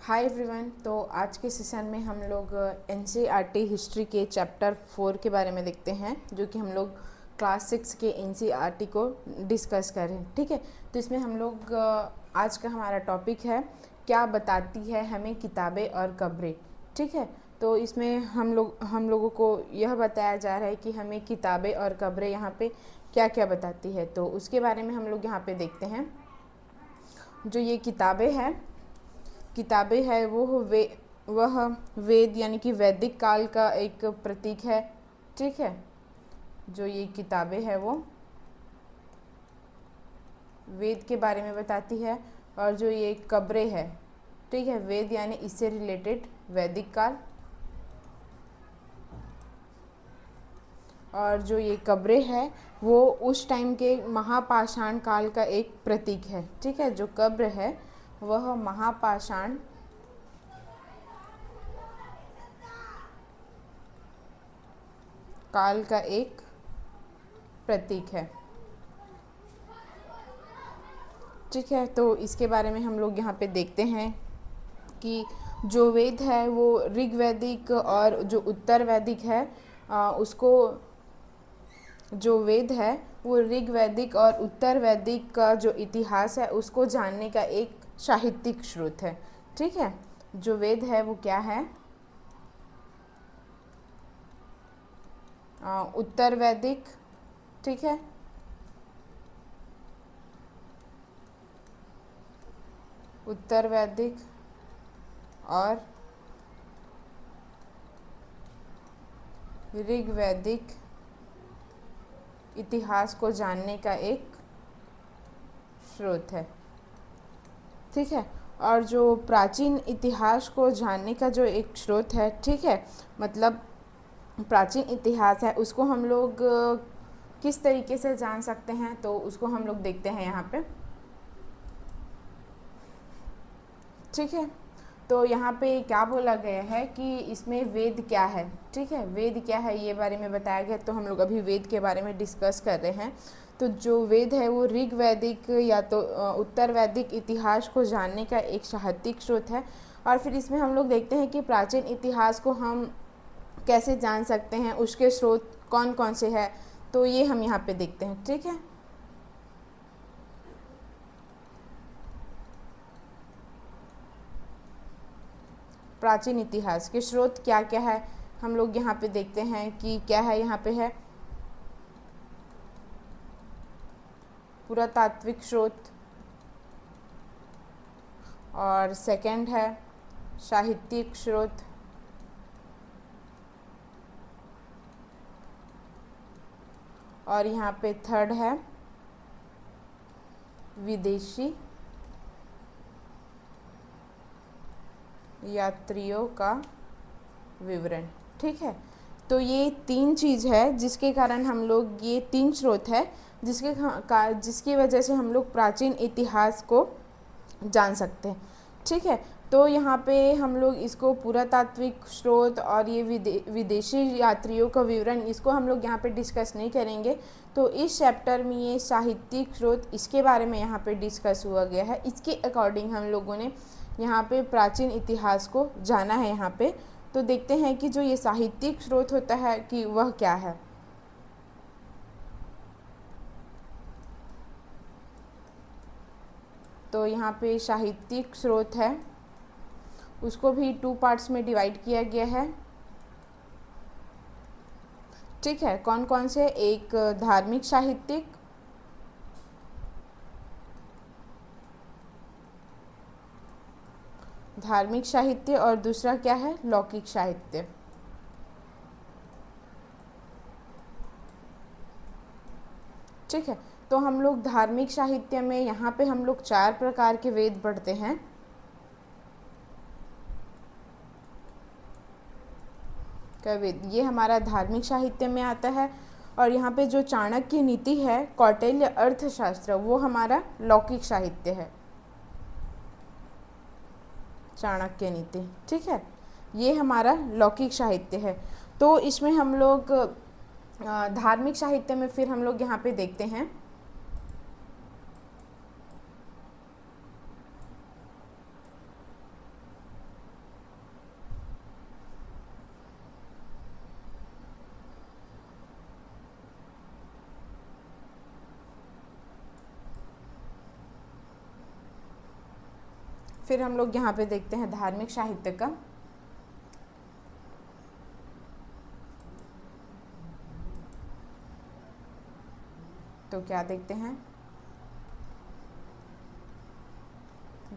Hi everyone. तो आज के सेशन में हम लोग एनसीईआरटी हिस्ट्री के चैप्टर 4 के बारे में देखते हैं, जो कि हम लोग क्लास 6 के एनसीईआरटी को डिस्कस कर रहे हैं। ठीक है, तो इसमें हम लोग आज का हमारा टॉपिक है क्या बताती है हमें किताबें और कब्रें। ठीक है, तो इसमें हम लोगों को यह बताया जा रहा है कि हमें किताबें और कब्रें यहाँ पे क्या क्या बताती है। तो उसके बारे में हम लोग यहाँ पे देखते हैं। जो ये किताबें है वह वेद यानी कि वैदिक काल का एक प्रतीक है। ठीक है, जो ये किताबें है वो वेद के बारे में बताती है। और जो ये कब्रें है, ठीक है, वेद यानी इससे रिलेटेड वैदिक काल। और जो ये कब्रें है वो उस टाइम के महापाषाण काल का एक प्रतीक है। ठीक है, जो कब्र है वह महापाषाण काल का एक प्रतीक है। ठीक है, तो इसके बारे में हम लोग यहाँ पे देखते हैं कि जो वेद है वो ऋग्वैदिक और जो उत्तर वैदिक है उसको जो वेद है वो ऋग्वैदिक और उत्तर वैदिक का जो इतिहास है उसको जानने का एक साहित्यिक स्रोत है। ठीक है, जो वेद है वो क्या है? उत्तर वैदिक। ठीक है, उत्तर वैदिक और ऋग्वैदिक इतिहास को जानने का एक स्रोत है। ठीक है, और जो प्राचीन इतिहास को जानने का जो एक स्रोत है, ठीक है, मतलब प्राचीन इतिहास है उसको हम लोग किस तरीके से जान सकते हैं, तो उसको हम लोग देखते हैं यहाँ पे। ठीक है, तो यहाँ पे क्या बोला गया है कि इसमें वेद क्या है। ठीक है, वेद क्या है ये बारे में बताया गया, तो हम लोग अभी वेद के बारे में डिस्कस कर रहे हैं। तो जो वेद है वो ऋग्वैदिक या तो उत्तर वैदिक इतिहास को जानने का एक साहित्यिक स्रोत है। और फिर इसमें हम लोग देखते हैं कि प्राचीन इतिहास को हम कैसे जान सकते हैं, उसके स्रोत कौन कौन से हैं, तो ये हम यहाँ पे देखते हैं। ठीक है, प्राचीन इतिहास के स्रोत क्या क्या है हम लोग यहाँ पे देखते हैं कि क्या है। यहाँ पे है पुरातात्विक स्रोत, और सेकंड है साहित्यिक स्रोत, और यहाँ पे थर्ड है विदेशी यात्रियों का विवरण। ठीक है, तो ये तीन चीज़ है जिसके कारण हम लोग, ये तीन स्रोत है जिसकी वजह से हम लोग प्राचीन इतिहास को जान सकते हैं। ठीक है, तो यहाँ पे हम लोग इसको पुरातात्विक स्रोत और ये विदेशी यात्रियों का विवरण, इसको हम लोग यहाँ पे डिस्कस नहीं करेंगे। तो इस चैप्टर में ये साहित्यिक स्रोत, इसके बारे में यहाँ पे डिस्कस हुआ गया है। इसके अकॉर्डिंग हम लोगों ने यहाँ पे प्राचीन इतिहास को जाना है। यहाँ पे तो देखते हैं कि जो ये साहित्यिक स्रोत होता है कि वह क्या है। तो यहाँ पे साहित्यिक स्रोत है, उसको भी 2 पार्ट्स में डिवाइड किया गया है। ठीक है, कौन कौन से? एक धार्मिक साहित्य और दूसरा क्या है? लौकिक साहित्य। ठीक है, तो हम लोग धार्मिक साहित्य में यहाँ पे हम लोग 4 प्रकार के वेद पढ़ते हैं। का वेद ये हमारा धार्मिक साहित्य में आता है। और यहाँ पे जो चाणक्य नीति है, कौटिल्य अर्थशास्त्र, वो हमारा लौकिक साहित्य है, चाणक्य नीति। ठीक है, ये हमारा लौकिक साहित्य है। तो इसमें हम लोग धार्मिक साहित्य में फिर हम लोग यहाँ पे देखते हैं फिर हम लोग यहाँ पे देखते हैं धार्मिक साहित्य का। तो क्या देखते हैं,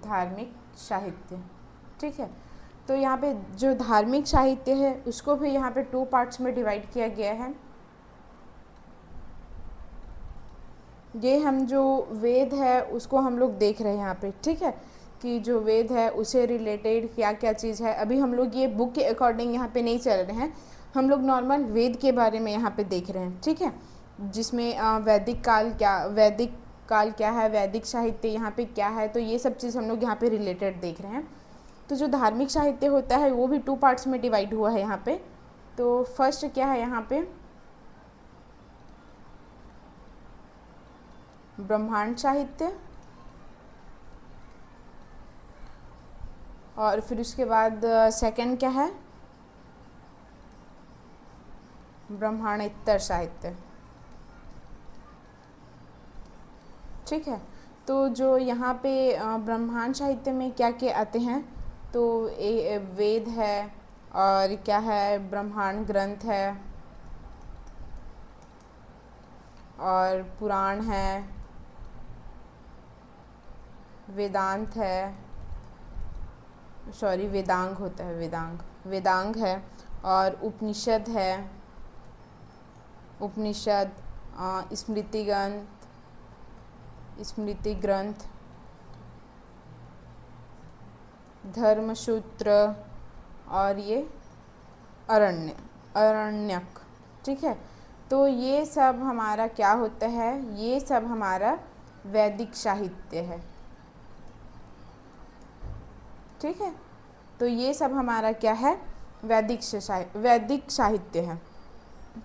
धार्मिक साहित्य। ठीक है, तो यहाँ पे जो धार्मिक साहित्य है उसको भी यहाँ पे 2 पार्ट्स में डिवाइड किया गया है। ये हम जो वेद है उसको हम लोग देख रहे हैं यहाँ पे। ठीक है, कि जो वेद है उसे रिलेटेड क्या क्या चीज़ है। अभी हम लोग ये बुक के अकॉर्डिंग यहाँ पे नहीं चल रहे हैं, हम लोग नॉर्मल वेद के बारे में यहाँ पे देख रहे हैं। ठीक है, जिसमें वैदिक काल क्या है, वैदिक साहित्य यहाँ पे क्या है, तो ये सब चीज़ हम लोग यहाँ पे रिलेटेड देख रहे हैं। तो जो धार्मिक साहित्य होता है वो भी 2 पार्ट्स में डिवाइड हुआ है यहाँ पे। तो फर्स्ट क्या है यहाँ पे, ब्रह्मांड साहित्य, और फिर उसके बाद सेकंड क्या है, ब्रह्मांडेतर साहित्य। ठीक है, तो जो यहाँ पे ब्रह्मांड साहित्य में क्या क्या आते हैं, तो वेद है, और क्या है, ब्रह्मांड ग्रंथ है, और पुराण है, वेदांत है, सॉरी वेदांग होता है, वेदांग है, और उपनिषद है, स्मृति ग्रंथ, धर्मसूत्र, और ये अरण्यक। ठीक है, तो ये सब हमारा क्या होता है, ये सब हमारा वैदिक साहित्य है। ठीक है, तो ये सब हमारा क्या है, वैदिक साहित्य है।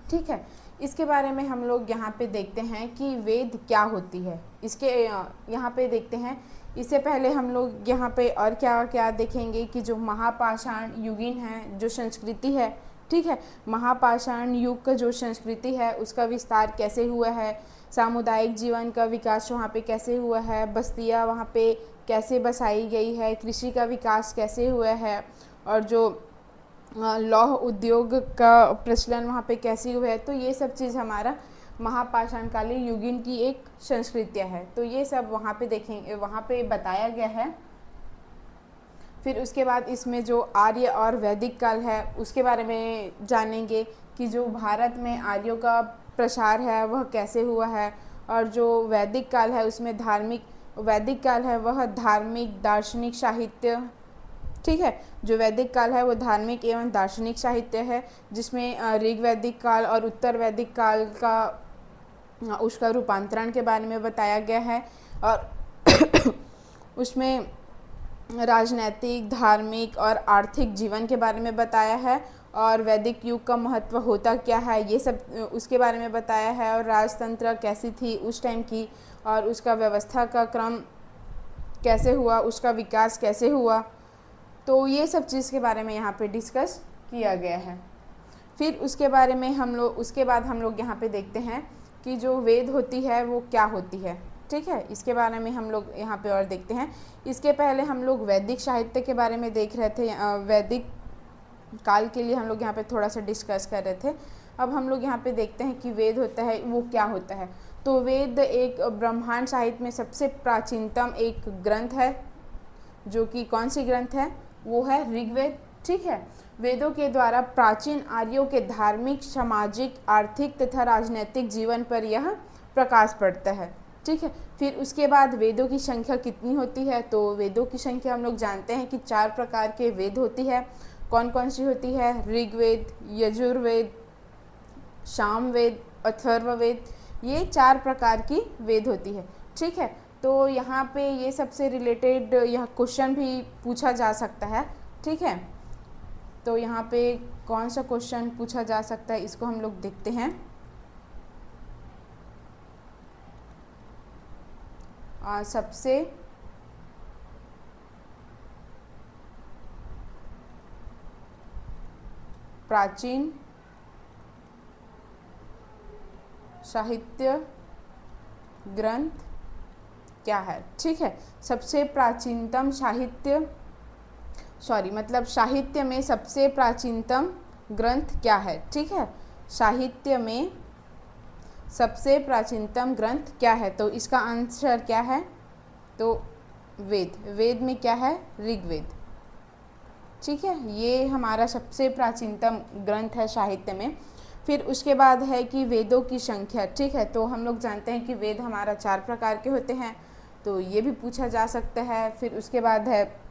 ठीक है, इसके बारे में हम लोग यहाँ पे देखते हैं कि वेद क्या होती है, इसके यहाँ पे देखते हैं। इससे पहले हम लोग यहाँ पे और क्या क्या देखेंगे कि जो महापाषाण युगीन है, जो संस्कृति है। ठीक है, महापाषाण युग का जो संस्कृति है उसका विस्तार कैसे हुआ है, सामुदायिक जीवन का विकास वहाँ पे कैसे हुआ है, बस्तियाँ वहाँ पे कैसे बसाई गई है, कृषि का विकास कैसे हुआ है, और जो लौह उद्योग का प्रचलन वहाँ पे कैसे हुआ है। तो ये सब चीज़ हमारा महापाषाणकालीन युगीन की एक संस्कृतियाँ है। तो ये सब वहाँ पे देखेंगे, वहाँ पे बताया गया है। फिर उसके बाद इसमें जो आर्य और वैदिक काल है उसके बारे में जानेंगे कि जो भारत में आर्यों का प्रसार है वह कैसे हुआ है, और जो वैदिक काल है उसमें वैदिक काल है वह धार्मिक दार्शनिक साहित्य। ठीक है, जो वैदिक काल है वो धार्मिक एवं दार्शनिक साहित्य है, जिसमें ऋग वैदिक काल और उत्तर वैदिक काल का उसका रूपांतरण के बारे में बताया गया है, और उसमें राजनैतिक, धार्मिक और आर्थिक जीवन के बारे में बताया है, और वैदिक युग का महत्व होता क्या है ये सब उसके बारे में बताया है, और राजतंत्र कैसी थी उस टाइम की, और उसका व्यवस्था का क्रम कैसे हुआ, उसका विकास कैसे हुआ। तो ये सब चीज़ के बारे में यहाँ पे डिस्कस किया गया है। फिर उसके बाद हम लोग यहाँ पे देखते हैं कि जो वेद होती है वो क्या होती है। ठीक है, इसके बारे में हम लोग यहाँ पे और देखते हैं। इसके पहले हम लोग वैदिक साहित्य के बारे में देख रहे थे, वैदिक काल के लिए हम लोग यहाँ पे थोड़ा सा डिस्कस कर रहे थे। अब हम लोग यहाँ पे देखते हैं कि वेद होता है वो क्या होता है। तो वेद एक ब्रह्मांड साहित्य में सबसे प्राचीनतम एक ग्रंथ है, जो कि कौन सी ग्रंथ है, वो है ऋग्वेद। ठीक है, वेदों के द्वारा प्राचीन आर्यों के धार्मिक, सामाजिक, आर्थिक तथा राजनीतिक जीवन पर यह प्रकाश पड़ता है। ठीक है, फिर उसके बाद वेदों की संख्या कितनी होती है, तो वेदों की संख्या हम लोग जानते हैं कि 4 प्रकार के वेद होती है। कौन कौन सी होती है, ऋग्वेद, यजुर्वेद, सामवेद, अथर्ववेद, ये 4 प्रकार की वेद होती है। ठीक है, तो यहाँ पे ये सबसे रिलेटेड यह क्वेश्चन भी पूछा जा सकता है। ठीक है, तो यहाँ पे कौन सा क्वेश्चन पूछा जा सकता है इसको हम लोग देखते हैं। सबसे प्राचीन साहित्य ग्रंथ क्या है, ठीक है। सबसे प्राचीनतम साहित्य, मतलब साहित्य में सबसे प्राचीनतम ग्रंथ क्या है, ठीक है। साहित्य में सबसे प्राचीनतम ग्रंथ क्या है, तो इसका आंसर क्या है, तो वेद में क्या है, ऋग्वेद, ठीक है। ये हमारा सबसे प्राचीनतम ग्रंथ है साहित्य में। फिर उसके बाद है कि वेदों की संख्या, ठीक है। तो हम लोग जानते हैं कि वेद हमारा 4 प्रकार के होते हैं, तो ये भी पूछा जा सकता है। फिर उसके बाद है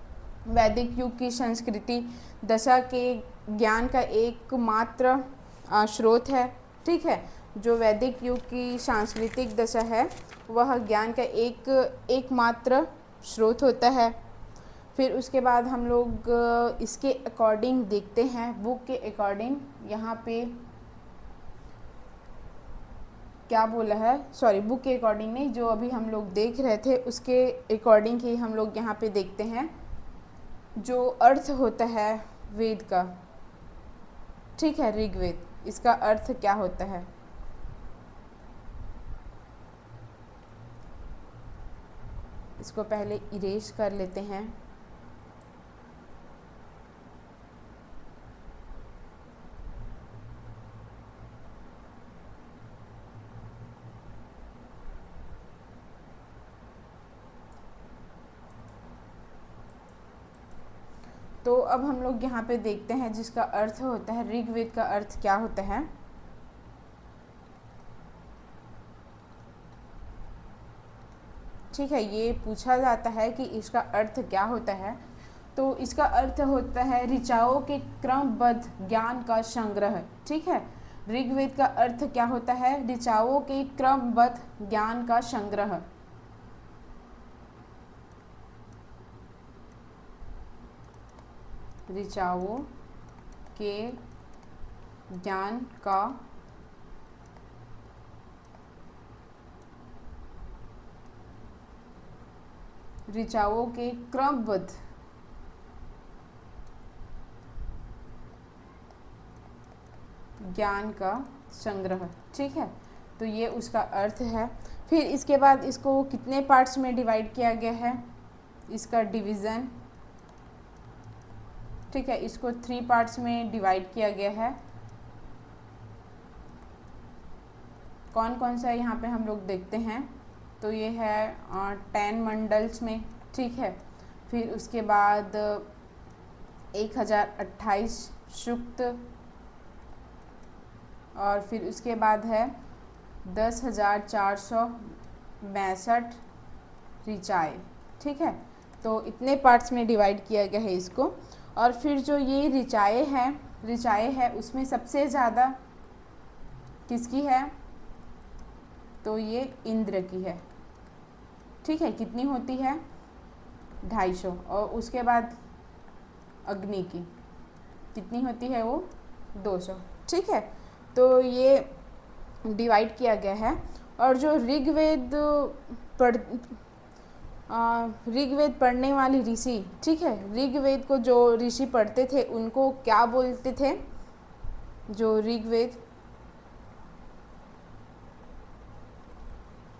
वैदिक युग की संस्कृति दशा के ज्ञान का एकमात्र स्रोत है, ठीक है। जो वैदिक युग की सांस्कृतिक दशा है वह ज्ञान का एकमात्र स्रोत होता है। फिर उसके बाद हम लोग इसके अकॉर्डिंग देखते हैं, बुक के अकॉर्डिंग यहाँ पे क्या बोला है, बुक के अकॉर्डिंग नहीं, जो अभी हम लोग देख रहे थे उसके अकॉर्डिंग ही हम लोग यहाँ पे देखते हैं जो अर्थ होता है वेद का, ठीक है, ऋग्वेद, इसका अर्थ क्या होता है। इसको पहले इरेज कर लेते हैं। तो अब हम लोग यहाँ पे देखते हैं जिसका अर्थ होता है ऋग्वेद का अर्थ क्या होता है। ठीक है, ये पूछा जाता है कि इसका अर्थ क्या होता है। तो इसका अर्थ होता है ऋचाओं के क्रमबद्ध ज्ञान का संग्रह, ठीक है। ऋग्वेद का अर्थ क्या होता है, ऋचाओं के क्रमबद्ध ज्ञान का संग्रह। ऋचाओं के ज्ञान का ऋचाओं के क्रमबद्ध ज्ञान का संग्रह, ठीक है। तो ये उसका अर्थ है। फिर इसके बाद इसको कितने पार्ट्स में डिवाइड किया गया है, इसका डिवीज़न, ठीक है, इसको 3 पार्ट्स में डिवाइड किया गया है। कौन कौन सा यहाँ पे हम लोग देखते हैं, तो ये है 10 मंडल्स में, ठीक है। फिर उसके बाद 1028 सूक्त, और फिर उसके बाद है 10,462 ऋचाएँ, ठीक है। तो इतने पार्ट्स में डिवाइड किया गया है इसको। और फिर जो ये ऋचाएँ है उसमें सबसे ज़्यादा किसकी है, तो ये इंद्र की है, ठीक है। कितनी होती है, 250, और उसके बाद अग्नि की कितनी होती है, वो 200, ठीक है। तो ये डिवाइड किया गया है। और जो ऋग्वेद पढ़ने वाली ऋषि, ठीक है, ऋग्वेद को जो ऋषि पढ़ते थे उनको क्या बोलते थे, जो ऋग्वेद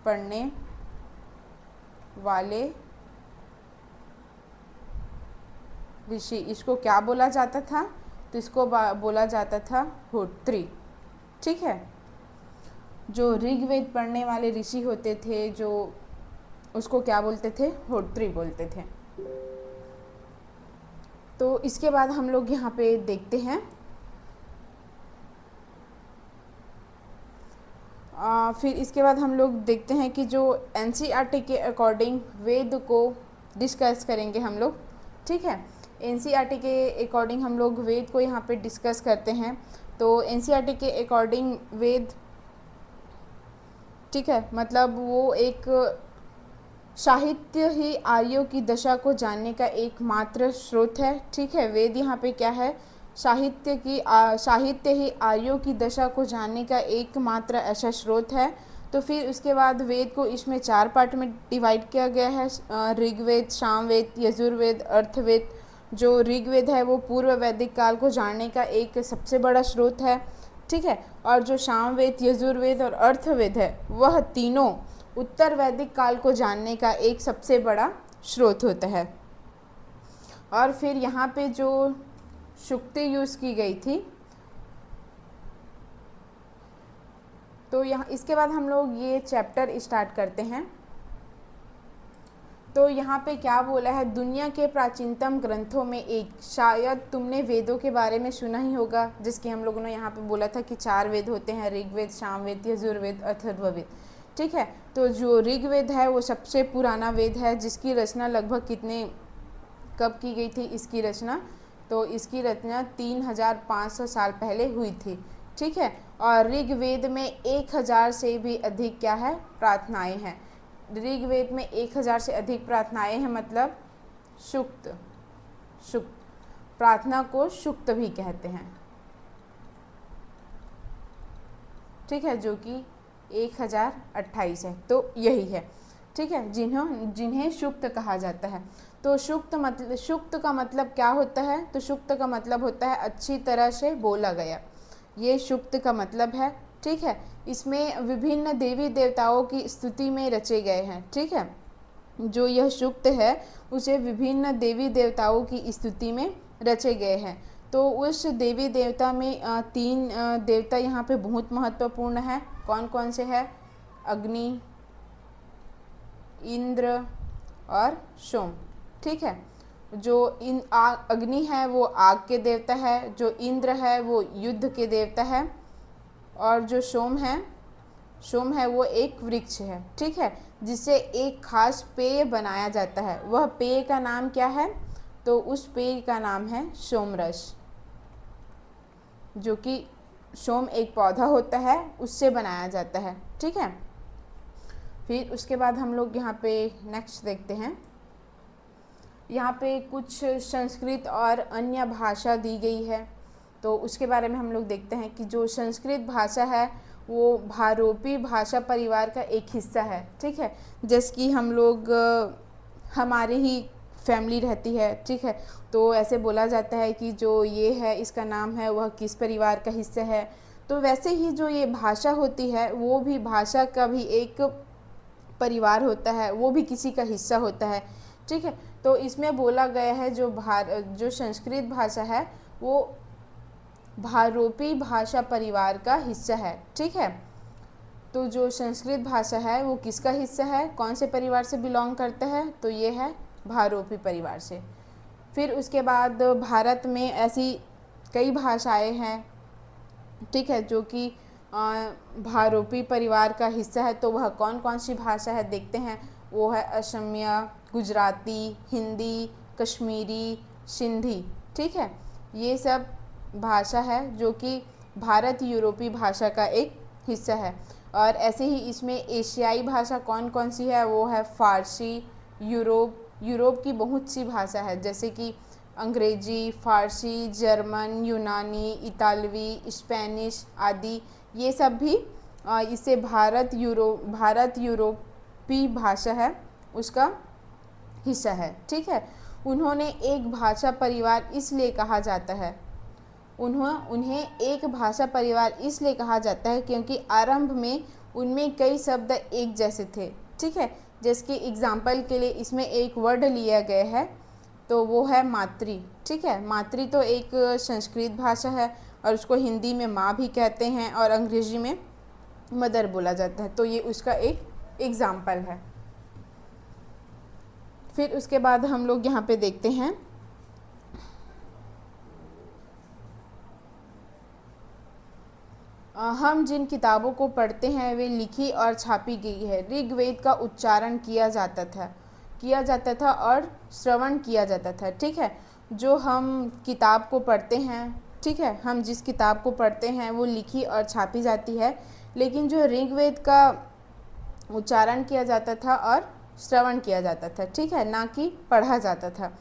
पढ़ने वाले ऋषि, इसको क्या बोला जाता था, तो इसको बोला जाता था होत्री, ठीक है। जो ऋग्वेद पढ़ने वाले ऋषि होते थे जो उसको क्या बोलते थे, होत्री बोलते थे। तो इसके बाद हम लोग यहाँ पे देखते हैं फिर इसके बाद हम लोग देखते हैं कि जो एनसीईआरटी के अकॉर्डिंग वेद को डिस्कस करेंगे हम लोग, ठीक है। एनसीईआरटी के अकॉर्डिंग हम लोग वेद को यहाँ पे डिस्कस करते हैं। तो एनसीईआरटी के अकॉर्डिंग वेद, ठीक है, मतलब वो एक साहित्य ही आर्यों की दशा को जानने का एकमात्र स्रोत है, ठीक है। वेद यहाँ पे क्या है, साहित्य ही आर्यों की दशा को जानने का एकमात्र ऐसा स्रोत है। तो फिर उसके बाद वेद को इसमें 4 पार्ट में डिवाइड किया गया है, ऋग्वेद, सामवेद, यजुर्वेद, अर्थवेद। जो ऋग्वेद है वो पूर्व वैदिक काल को जानने का एक सबसे बड़ा स्रोत है, ठीक है। और जो सामवेद, यजुर्वेद और अर्थवेद है वह तीनों उत्तर वैदिक काल को जानने का एक सबसे बड़ा स्रोत होता है। और फिर यहाँ पे जो शुक्ति यूज़ की गई थी, तो यहाँ इसके बाद हम लोग ये चैप्टर स्टार्ट करते हैं। तो यहाँ पे क्या बोला है, दुनिया के प्राचीनतम ग्रंथों में एक, शायद तुमने वेदों के बारे में सुना ही होगा, जिसकी हम लोगों ने यहाँ पे बोला था कि 4 वेद होते हैं, ऋग्वेद, सामवेद, यजुर्वेद, अथर्ववेद। ठीक है, तो जो ऋग्वेद है वो सबसे पुराना वेद है, जिसकी रचना लगभग कब की गई थी इसकी रचना, तो इसकी रचना 3500 साल पहले हुई थी। ठीक है, और ऋग्वेद में 1000 से भी अधिक क्या है, प्रार्थनाएं हैं। ऋग्वेद में 1000 से अधिक प्रार्थनाएं हैं, मतलब सूक्त प्रार्थना को सूक्त भी कहते हैं। ठीक है, जो कि 1028 है, तो यही है। ठीक है, जिन्हें सूक्त कहा जाता है। तो सूक्त का मतलब क्या होता है, तो सूक्त का मतलब होता है अच्छी तरह से बोला गया, ये सूक्त का मतलब है। ठीक है, इसमें विभिन्न देवी देवताओं की स्तुति में रचे गए हैं। ठीक है, जो यह सूक्त है उसे विभिन्न देवी देवताओं की स्तुति में रचे गए हैं। तो उस देवी देवता में 3 देवता यहाँ पे बहुत महत्वपूर्ण है। कौन कौन से हैं, अग्नि, इंद्र और सोम। ठीक है, जो अग्नि है वो आग के देवता है, जो इंद्र है वो युद्ध के देवता है, और जो सोम है वो एक वृक्ष है। ठीक है, जिससे एक खास पेय बनाया जाता है। वह पेय का नाम क्या है, तो उस पेय का नाम है सोमरस, जो कि सोम एक पौधा होता है, उससे बनाया जाता है। ठीक है, फिर उसके बाद हम लोग यहाँ पे नेक्स्ट देखते हैं। यहाँ पे कुछ संस्कृत और अन्य भाषा दी गई है, तो उसके बारे में हम लोग देखते हैं कि जो संस्कृत भाषा है वो भारोपी भाषा परिवार का एक हिस्सा है। ठीक है, जैसे कि हम लोग हमारी ही फैमिली रहती है। ठीक है, तो ऐसे बोला जाता है कि जो ये है इसका नाम है वह किस परिवार का हिस्सा है। तो वैसे ही जो ये भाषा होती है वो भी भाषा का भी एक परिवार होता है, वो भी किसी का हिस्सा होता है। ठीक है, तो इसमें बोला गया है जो संस्कृत भाषा है वो भारोपी भाषा परिवार का हिस्सा है। ठीक है, तो जो संस्कृत भाषा है वो किसका हिस्सा है, कौन से परिवार से बिलोंग करता है, तो ये है भारोपी परिवार से। फिर उसके बाद भारत में ऐसी कई भाषाएं हैं। ठीक है, जो कि भारोपी परिवार का हिस्सा है। तो वह कौन कौन सी भाषा है देखते हैं। वो है असमिया, गुजराती, हिंदी, कश्मीरी, सिंधी। ठीक है, ये सब भाषा है जो कि भारत यूरोपीय भाषा का एक हिस्सा है। और ऐसे ही इसमें एशियाई भाषा कौन कौन सी है, वो है फ़ारसी। यूरोप की बहुत सी भाषा है, जैसे कि अंग्रेजी, फ़ारसी, जर्मन, यूनानी, इतालवी, स्पेनिश आदि। ये सब भी इससे भारत यूरोपीय भाषा है उसका हिस्सा है। ठीक है, उन्हें एक भाषा परिवार इसलिए कहा जाता है क्योंकि आरंभ में उनमें कई शब्द एक जैसे थे। ठीक है, जिसके एग्जाम्पल के लिए इसमें एक वर्ड लिया गया है, तो वो है मातृ। ठीक है, मातृ तो एक संस्कृत भाषा है और उसको हिंदी में माँ भी कहते हैं और अंग्रेजी में मदर बोला जाता है, तो ये उसका एक एग्जाम्पल है। फिर उसके बाद हम लोग यहाँ पे देखते हैं हम जिन किताबों को पढ़ते हैं वे लिखी और छापी गई है। ऋग्वेद का उच्चारण किया जाता था और श्रवण किया जाता था। ठीक है, जो हम किताब को पढ़ते हैं, ठीक है, हम जिस किताब को पढ़ते हैं वो लिखी और छापी जाती है, लेकिन जो ऋग्वेद का उच्चारण किया जाता था और श्रवण किया जाता था। ठीक है, ना कि पढ़ा जाता था।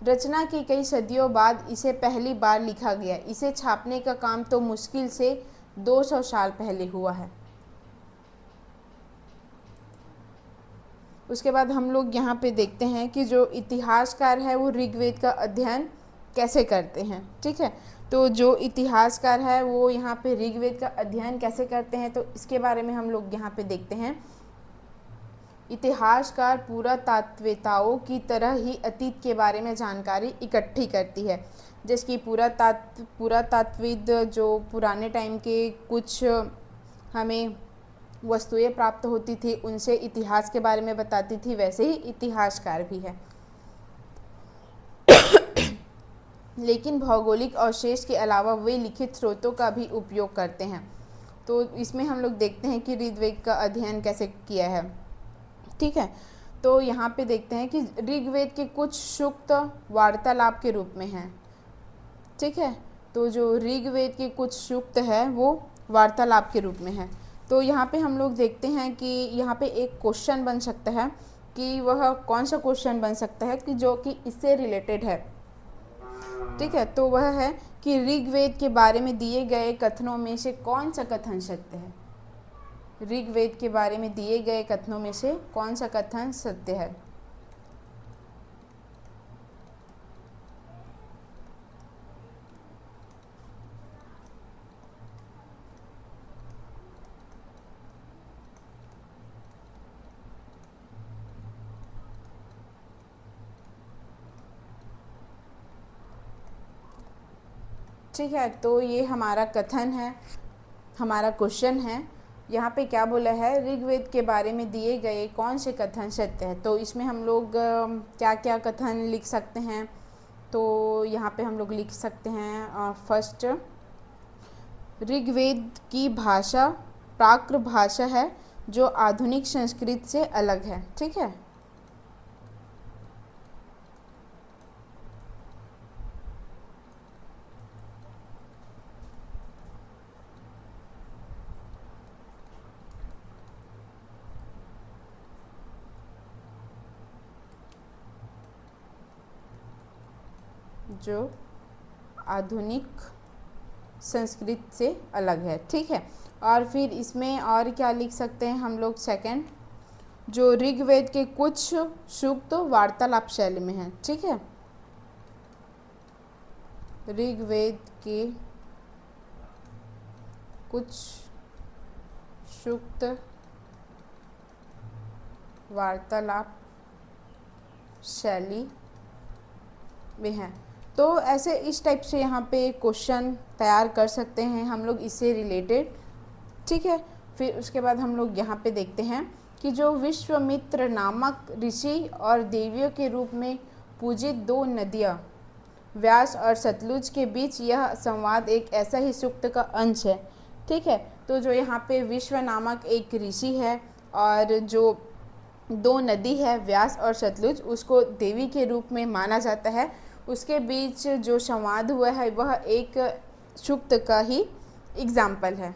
रचना की कई सदियों बाद इसे पहली बार लिखा गया। इसे छापने का काम तो मुश्किल से 200 साल पहले हुआ है। उसके बाद हम लोग यहाँ पे देखते हैं कि जो इतिहासकार है वो ऋग्वेद का अध्ययन कैसे करते हैं। ठीक है, तो जो इतिहासकार है वो यहाँ पे ऋग्वेद का अध्ययन कैसे करते हैं, तो इसके बारे में हम लोग यहाँ पे देखते हैं। इतिहासकार पुरातात्विताओं की तरह ही अतीत के बारे में जानकारी इकट्ठी करती है। जैसे कि पुरातात्विद जो पुराने टाइम के कुछ हमें वस्तुएं प्राप्त होती थी, उनसे इतिहास के बारे में बताती थी, वैसे ही इतिहासकार भी है। लेकिन भौगोलिक अवशेष के अलावा वे लिखित स्रोतों का भी उपयोग करते हैं। तो इसमें हम लोग देखते हैं कि ऋग्वेद का अध्ययन कैसे किया है। ठीक है, तो यहाँ पे देखते हैं कि ऋग्वेद के कुछ सूक्त वार्तालाप के रूप में हैं। ठीक है, तो जो ऋग्वेद के कुछ सूक्त है वो वार्तालाप के रूप में है। तो यहाँ पे हम लोग देखते हैं कि यहाँ पे एक क्वेश्चन बन सकता है कि वह कौन सा क्वेश्चन बन सकता है कि जो कि इससे रिलेटेड है। ठीक है, तो वह है कि ऋग्वेद के बारे में दिए गए कथनों में से कौन सा कथन सत्य है। ऋग्वेद के बारे में दिए गए कथनों में से कौन सा कथन सत्य है। ठीक है, तो ये हमारा कथन है, हमारा क्वेश्चन है। यहाँ पे क्या बोला है, ऋग्वेद के बारे में दिए गए कौन से कथन सत्य है। तो इसमें हम लोग क्या क्या कथन लिख सकते हैं। तो यहाँ पे हम लोग लिख सकते हैं फर्स्ट, ऋग्वेद की भाषा प्राकृत भाषा है जो आधुनिक संस्कृत से अलग है। ठीक है, जो आधुनिक संस्कृत से अलग है। ठीक है, और फिर इसमें और क्या लिख सकते हैं हम लोग, सेकंड, जो ऋग्वेद के कुछ सूक्त वार्तालाप शैली में है। ठीक है, ऋग्वेद के कुछ सूक्त वार्तालाप शैली में है। तो ऐसे इस टाइप से यहाँ पे क्वेश्चन तैयार कर सकते हैं हम लोग इससे रिलेटेड। ठीक है, फिर उसके बाद हम लोग यहाँ पे देखते हैं कि जो विश्वामित्र नामक ऋषि और देवियों के रूप में पूजित दो नदियाँ व्यास और सतलुज के बीच यह संवाद एक ऐसा ही सूक्त का अंश है। ठीक है, तो जो यहाँ पे विश्व नामक एक ऋषि है और जो दो नदी है व्यास और सतलुज, उसको देवी के रूप में माना जाता है, उसके बीच जो संवाद हुआ है वह एक सूक्त का ही एग्जाम्पल है।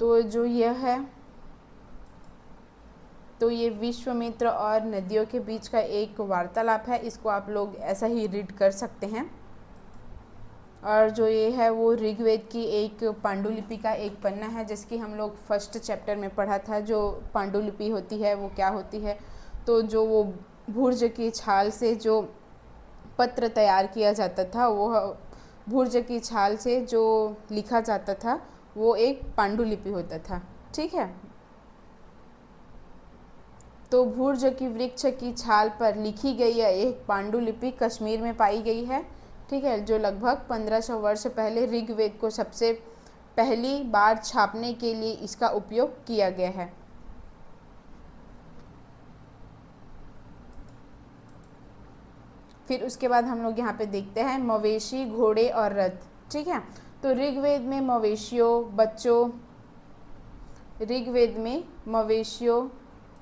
तो जो यह है, तो ये विश्वामित्र और नदियों के बीच का एक वार्तालाप है, इसको आप लोग ऐसा ही रीड कर सकते हैं। और जो ये है वो ऋग्वेद की एक पांडुलिपि का एक पन्ना है, जिसकी हम लोग फर्स्ट चैप्टर में पढ़ा था। जो पांडुलिपि होती है वो क्या होती है, तो जो वो भुर्ज की छाल से जो पत्र तैयार किया जाता था, वो भुर्ज की छाल से जो लिखा जाता था वो एक पांडुलिपि होता था। ठीक है, तो भुर्ज की वृक्ष की छाल पर लिखी गई यह एक पांडुलिपि कश्मीर में पाई गई है। ठीक है, जो लगभग 1500 वर्ष पहले ऋग्वेद को सबसे पहली बार छापने के लिए इसका उपयोग किया गया है। फिर उसके बाद हम लोग यहाँ पे देखते हैं मवेशी, घोड़े और रथ। ठीक है, तो ऋग्वेद में मवेशियों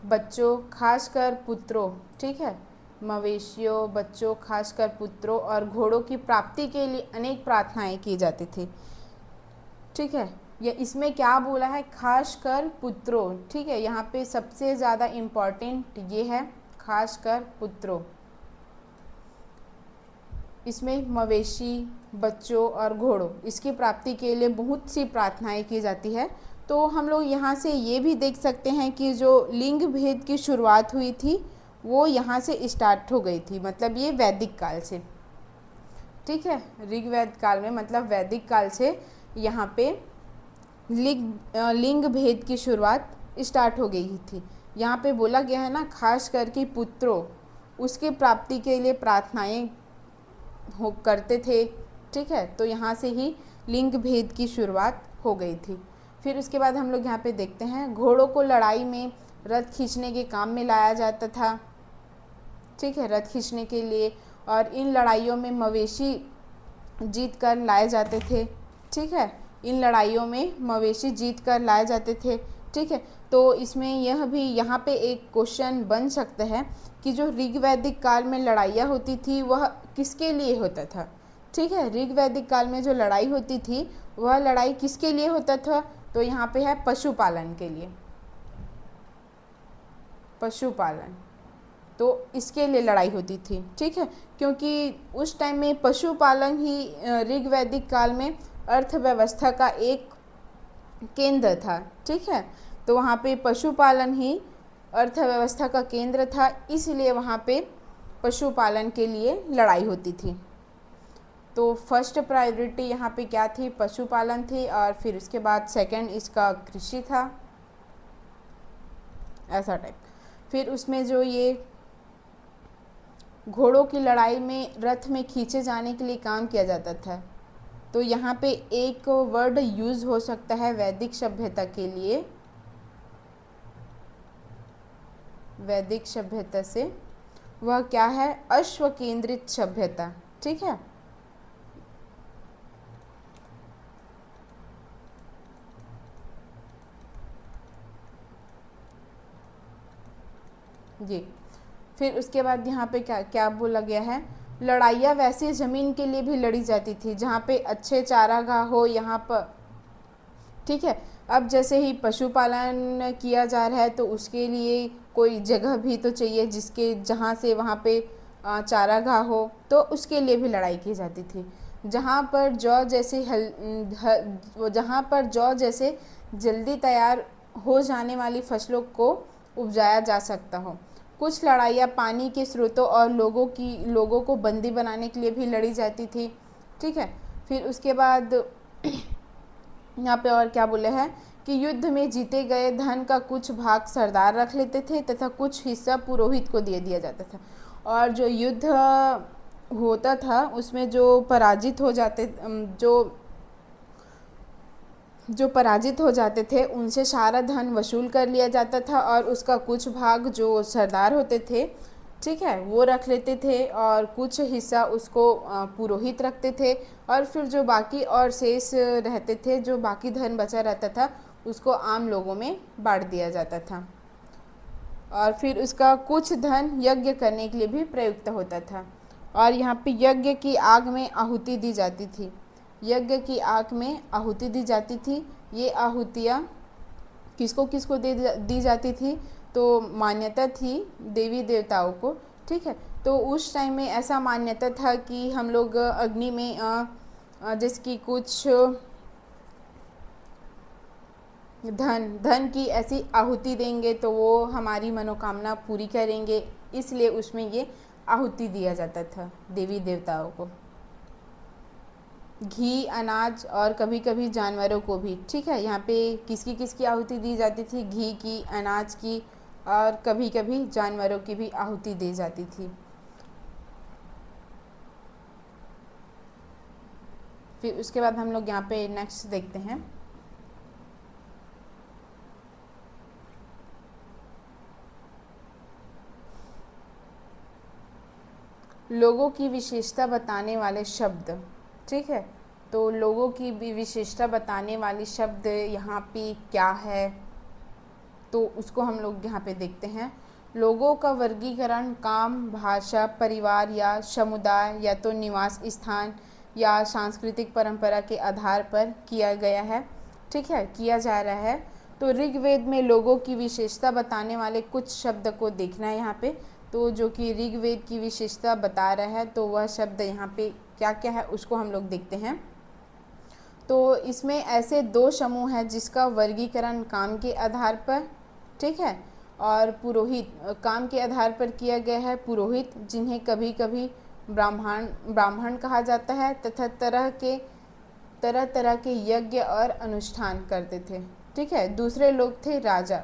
बच्चों खासकर पुत्रों, ठीक है, मवेशियों बच्चों खासकर पुत्रों और घोड़ों की प्राप्ति के लिए अनेक प्रार्थनाएं की जाती थी। ठीक है, ये इसमें क्या बोला है, खासकर पुत्रों। ठीक है, यहाँ पे सबसे ज़्यादा इम्पॉर्टेंट ये है खासकर पुत्रों। इसमें मवेशी बच्चों और घोड़ों इसकी प्राप्ति के लिए बहुत सी प्रार्थनाएं की जाती है। तो हम लोग यहाँ से ये भी देख सकते हैं कि जो लिंग भेद की शुरुआत हुई थी वो यहाँ से स्टार्ट हो गई थी, मतलब ये वैदिक काल से। ठीक है, ऋग्वेद काल में मतलब वैदिक काल से यहाँ पे लिंग भेद की शुरुआत स्टार्ट हो गई थी। यहाँ पे बोला गया है ना, खास करके पुत्रों उसके प्राप्ति के लिए प्रार्थनाएं हो करते थे। ठीक है, तो यहाँ से ही लिंग भेद की शुरुआत हो गई थी। फिर उसके बाद हम लोग यहाँ पे देखते हैं, घोड़ों को लड़ाई में रथ खींचने के काम में लाया जाता था। ठीक है, रथ खींचने के लिए, और इन लड़ाइयों में मवेशी जीत कर लाए जाते थे। ठीक है, इन लड़ाइयों में मवेशी जीत कर लाए जाते थे। ठीक है, तो इसमें यह भी यहाँ पे एक क्वेश्चन बन सकता है कि जो ऋग्वैदिक काल में लड़ाइयाँ होती थी वह किसके लिए होता था। ठीक है, ऋग्वैदिक काल में जो लड़ाई होती थी वह लड़ाई किसके लिए होता था, तो यहाँ पे है पशुपालन के लिए। पशुपालन, तो इसके लिए लड़ाई होती थी। ठीक है, क्योंकि उस टाइम में पशुपालन ही ऋग्वैदिक काल में अर्थव्यवस्था का एक केंद्र था। ठीक है, तो वहाँ पे पशुपालन ही अर्थव्यवस्था का केंद्र था, इसलिए वहाँ पे पशुपालन के लिए लड़ाई होती थी। तो फर्स्ट प्रायोरिटी यहाँ पे क्या थी, पशुपालन थी, और फिर उसके बाद सेकंड इसका कृषि था, ऐसा टाइप। फिर उसमें जो ये घोड़ों की लड़ाई में रथ में खींचे जाने के लिए काम किया जाता था, तो यहाँ पे एक वर्ड यूज़ हो सकता है वैदिक सभ्यता के लिए। वैदिक सभ्यता से वह क्या है, अश्व केंद्रित सभ्यता। ठीक है, जी। फिर उसके बाद यहाँ पे क्या क्या बोला गया है, लड़ाइयाँ वैसे ज़मीन के लिए भी लड़ी जाती थी जहाँ पे अच्छे चारागाह हो यहाँ पर। ठीक है, अब जैसे ही पशुपालन किया जा रहा है तो उसके लिए कोई जगह भी तो चाहिए जिसके जहाँ से वहाँ पे चारागाह हो, तो उसके लिए भी लड़ाई की जाती थी। जहाँ पर जौ जैसे जल्दी तैयार हो जाने वाली फसलों को उपजाया जा सकता हो। कुछ लड़ाइयाँ पानी के स्रोतों और लोगों को बंदी बनाने के लिए भी लड़ी जाती थी। ठीक है, फिर उसके बाद यहाँ पे और क्या बोले हैं कि युद्ध में जीते गए धन का कुछ भाग सरदार रख लेते थे तथा कुछ हिस्सा पुरोहित को दे दिया जाता था। और जो युद्ध होता था उसमें जो पराजित हो जाते थे उनसे सारा धन वसूल कर लिया जाता था, और उसका कुछ भाग जो सरदार होते थे, ठीक है, वो रख लेते थे, और कुछ हिस्सा उसको पुरोहित रखते थे, और फिर जो बाकी और शेष रहते थे, जो बाकी धन बचा रहता था, उसको आम लोगों में बांट दिया जाता था। और फिर उसका कुछ धन यज्ञ करने के लिए भी प्रयुक्त होता था। और यहाँ पे यज्ञ की आग में आहुति दी जाती थी। यज्ञ की आग में आहुति दी जाती थी। ये आहुतियाँ किसको किसको दी जाती थी, तो मान्यता थी देवी देवताओं को। ठीक है, तो उस टाइम में ऐसा मान्यता था कि हम लोग अग्नि में जिसकी कुछ धन की ऐसी आहुति देंगे तो वो हमारी मनोकामना पूरी करेंगे, इसलिए उसमें ये आहुति दिया जाता था देवी देवताओं को। घी, अनाज और कभी कभी जानवरों को भी। ठीक है, यहाँ पे किसकी किसकी आहुति दी जाती थी, घी की, अनाज की, और कभी कभी जानवरों की भी आहुति दी जाती थी। फिर उसके बाद हम लोग यहाँ पे नेक्स्ट देखते हैं, लोगों की विशेषता बताने वाले शब्द। ठीक है, तो लोगों की विशेषता बताने वाली शब्द यहाँ पे क्या है, तो उसको हम लोग यहाँ पे देखते हैं। लोगों का वर्गीकरण काम, भाषा, परिवार या समुदाय या तो निवास स्थान या सांस्कृतिक परंपरा के आधार पर किया गया है। ठीक है, किया जा रहा है। तो ऋग्वेद में लोगों की विशेषता बताने वाले कुछ शब्द को देखना है यहाँ पे। तो जो कि ऋग्वेद की विशेषता बता रहा है, तो वह शब्द यहाँ पे क्या क्या है उसको हम लोग देखते हैं। तो इसमें ऐसे दो समूह हैं जिसका वर्गीकरण काम के आधार पर, ठीक है, और पुरोहित काम के आधार पर किया गया है। पुरोहित जिन्हें कभी कभी ब्राह्मण कहा जाता है, तथा तरह के तरह तरह के यज्ञ और अनुष्ठान करते थे। ठीक है, दूसरे लोग थे राजा।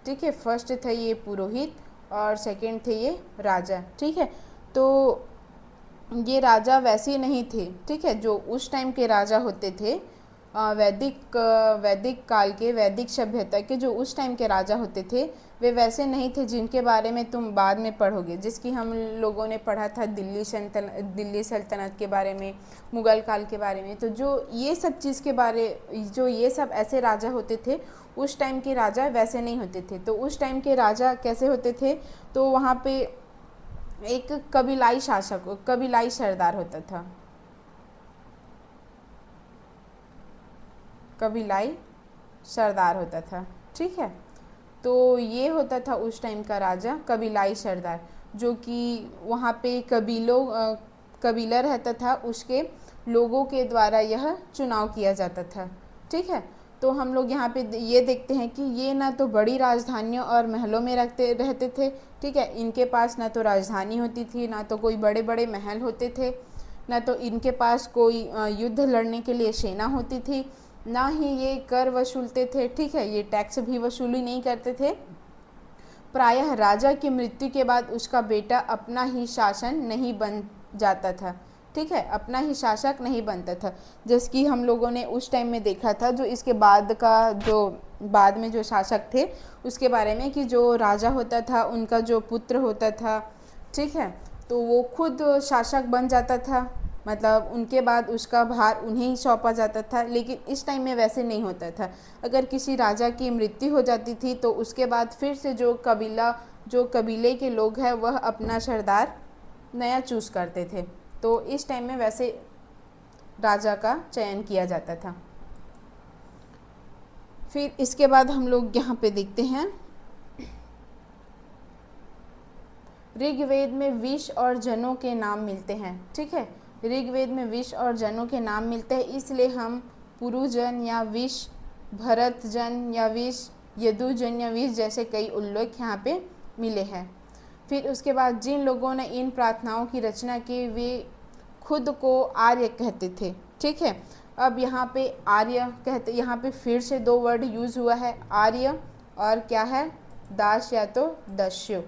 ठीक है, फर्स्ट थे ये पुरोहित और सेकंड थे ये राजा। ठीक है, तो ये राजा वैसे नहीं थे। ठीक है, जो उस टाइम के राजा होते थे, वैदिक काल के, वैदिक सभ्यता के जो उस टाइम के राजा होते थे, वे वैसे नहीं थे जिनके बारे में तुम बाद में पढ़ोगे। जिसकी हम लोगों ने पढ़ा था दिल्ली सल्तनत के बारे में, मुग़ल काल के बारे में। तो जो ये सब चीज़ के बारे, जो ये सब ऐसे राजा होते थे, उस टाइम के राजा वैसे नहीं होते थे। तो उस टाइम के राजा कैसे होते थे, तो वहाँ पे एक कबीलाई शासक, कबीलाई सरदार होता था। कबीलाई सरदार होता था। ठीक है, तो ये होता था उस टाइम का राजा, कबीलाई सरदार, जो कि वहाँ पे कबीला रहता था, उसके लोगों के द्वारा यह चुनाव किया जाता था। ठीक है, तो हम लोग यहाँ पे ये देखते हैं कि ये ना तो बड़ी राजधानियों और महलों में रहते थे। ठीक है, इनके पास ना तो राजधानी होती थी, ना तो कोई बड़े बड़े महल होते थे, ना तो इनके पास कोई युद्ध लड़ने के लिए सेना होती थी, ना ही ये कर वसूलते थे। ठीक है, ये टैक्स भी वसूली नहीं करते थे। प्रायः राजा की मृत्यु के बाद उसका बेटा अपना ही शासन नहीं बन जाता था। ठीक है, अपना ही शासक नहीं बनता था, जैसे कि हम लोगों ने उस टाइम में देखा था, जो इसके बाद का, जो बाद में जो शासक थे उसके बारे में, कि जो राजा होता था उनका जो पुत्र होता था, ठीक है, तो वो खुद शासक बन जाता था, मतलब उनके बाद उसका भार उन्हें ही सौंपा जाता था। लेकिन इस टाइम में वैसे नहीं होता था। अगर किसी राजा की मृत्यु हो जाती थी तो उसके बाद फिर से जो कबीले के लोग हैं वह अपना सरदार नया चूज़ करते थे। तो इस टाइम में वैसे राजा का चयन किया जाता था। फिर इसके बाद हम लोग यहाँ पे देखते हैं, ऋग्वेद में विष और जनों के नाम मिलते हैं। ठीक है, ऋग्वेद में विष और जनों के नाम मिलते हैं, इसलिए हम पुरुजन या विष, भरतजन या विष, यदुजन या विष जैसे कई उल्लेख यहाँ पे मिले हैं। फिर उसके बाद जिन लोगों ने इन प्रार्थनाओं की रचना की वे खुद को आर्य कहते थे। ठीक है, अब यहाँ पे आर्य कहते, यहाँ पे फिर से दो वर्ड यूज़ हुआ है, आर्य और क्या है, दास या तो दस्यु।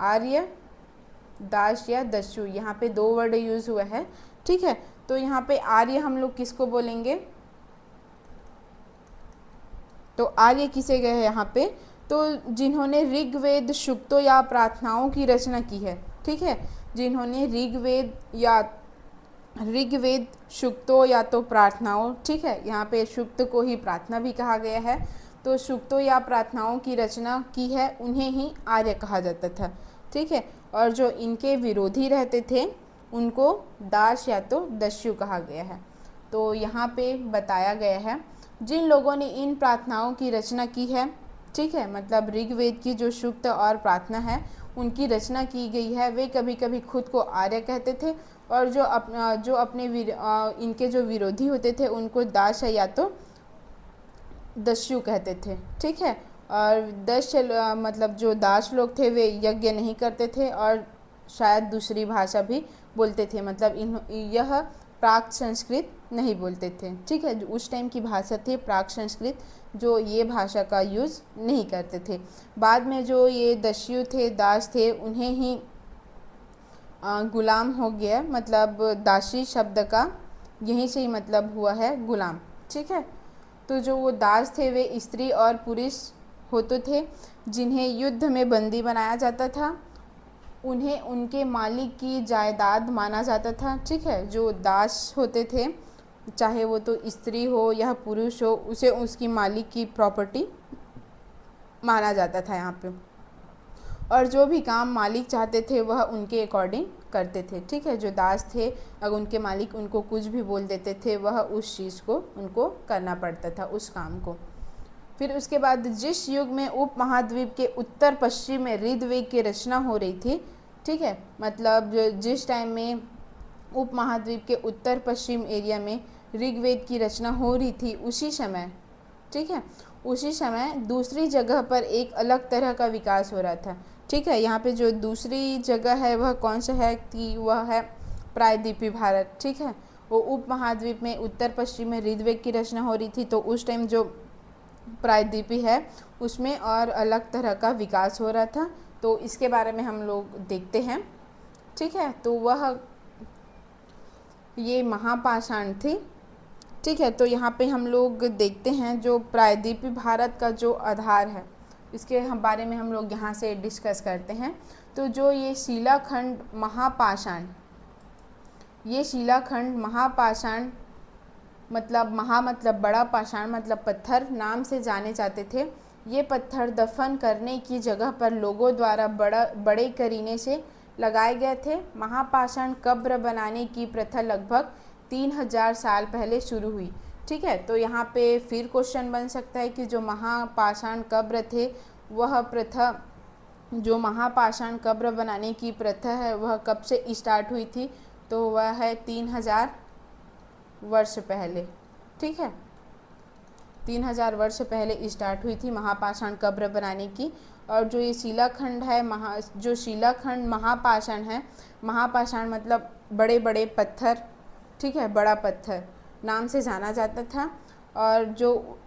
आर्य, दास या दस्यु, यहाँ पे दो वर्ड यूज़ हुआ है। ठीक है, तो यहाँ पे आर्य हम लोग किसको बोलेंगे, तो आर्य किसे गए हैं यहाँ पे, तो जिन्होंने ऋग्वेद सूक्तों या प्रार्थनाओं की रचना की है। ठीक है, जिन्होंने ऋग्वेद सूक्तों या तो प्रार्थनाओं, ठीक है, यहाँ पे सूक्त को ही प्रार्थना भी कहा गया है, तो सूक्तों या प्रार्थनाओं की रचना की है उन्हें ही आर्य कहा जाता था। ठीक है, और जो इनके विरोधी रहते थे उनको दास या तो दस्यु कहा गया है। तो यहाँ पे बताया गया है जिन लोगों ने इन प्रार्थनाओं की रचना की है, ठीक है, मतलब ऋग्वेद की जो सूक्त और प्रार्थना है उनकी रचना की गई है, वे कभी कभी खुद को आर्य कहते थे, और जो अपने इनके जो विरोधी होते थे उनको दास या तो दस्यु कहते थे। ठीक है, और मतलब जो दास लोग थे वे यज्ञ नहीं करते थे और शायद दूसरी भाषा भी बोलते थे, मतलब यह प्राक संस्कृत नहीं बोलते थे। ठीक है, जो उस टाइम की भाषा थी प्राक संस्कृत, जो ये भाषा का यूज़ नहीं करते थे। बाद में जो ये दस्यु थे, दास थे, उन्हें ही गुलाम हो गया, मतलब दासी शब्द का यहीं से ही मतलब हुआ है गुलाम। ठीक है, तो जो वो दास थे वे स्त्री और पुरुष होते थे जिन्हें युद्ध में बंदी बनाया जाता था, उन्हें उनके मालिक की जायदाद माना जाता था। ठीक है, जो दास होते थे चाहे वो तो स्त्री हो या पुरुष हो, उसे उसकी मालिक की प्रॉपर्टी माना जाता था यहाँ पे, और जो भी काम मालिक चाहते थे वह उनके अकॉर्डिंग करते थे। ठीक है, जो दास थे अगर उनके मालिक उनको कुछ भी बोल देते थे वह उस चीज़ को उनको करना पड़ता था, उस काम को। फिर उसके बाद जिस युग में उपमहाद्वीप के उत्तर पश्चिम में ऋग्वेद की रचना हो रही थी, ठीक है, मतलब जिस टाइम में उपमहाद्वीप के उत्तर पश्चिम एरिया में ऋग्वेद की रचना हो रही थी उसी समय, ठीक है, उसी समय दूसरी जगह पर एक अलग तरह का विकास हो रहा था। ठीक है, यहाँ पे जो दूसरी जगह है वह कौन सा है कि वह है प्रायद्वीपीय भारत। ठीक है, वो उपमहाद्वीप में उत्तर पश्चिम में ऋग्वेद की रचना हो रही थी, तो उस टाइम जो प्रायद्वीपी है उसमें और अलग तरह का विकास हो रहा था। तो इसके बारे में हम लोग देखते हैं। ठीक है, तो वह ये महापाषाण थी। ठीक है, तो यहाँ पे हम लोग देखते हैं जो प्रायद्वीपी भारत का जो आधार है इसके हम बारे में हम लोग यहाँ से डिस्कस करते हैं। तो जो ये शिलाखंड महापाषाण, ये शिलाखंड महापाषाण मतलब महा मतलब बड़ा, पाषाण मतलब पत्थर नाम से जाने जाते थे। ये पत्थर दफन करने की जगह पर लोगों द्वारा बड़े करीने से लगाए गए थे। महापाषाण कब्र बनाने की प्रथा लगभग 3000 साल पहले शुरू हुई। ठीक है, तो यहाँ पे फिर क्वेश्चन बन सकता है कि जो महापाषाण कब्र थे वह प्रथा, जो महापाषाण कब्र बनाने की प्रथा है वह कब से स्टार्ट हुई थी, तो वह है 3000 वर्ष पहले। ठीक है, 3000 वर्ष पहले स्टार्ट हुई थी महापाषाण कब्र बनाने की। और जो ये शिलाखंड है जो शिलाखंड महापाषाण है, महापाषाण मतलब बड़े बड़े पत्थर। ठीक है, बड़ा पत्थर नाम से जाना जाता था। और जो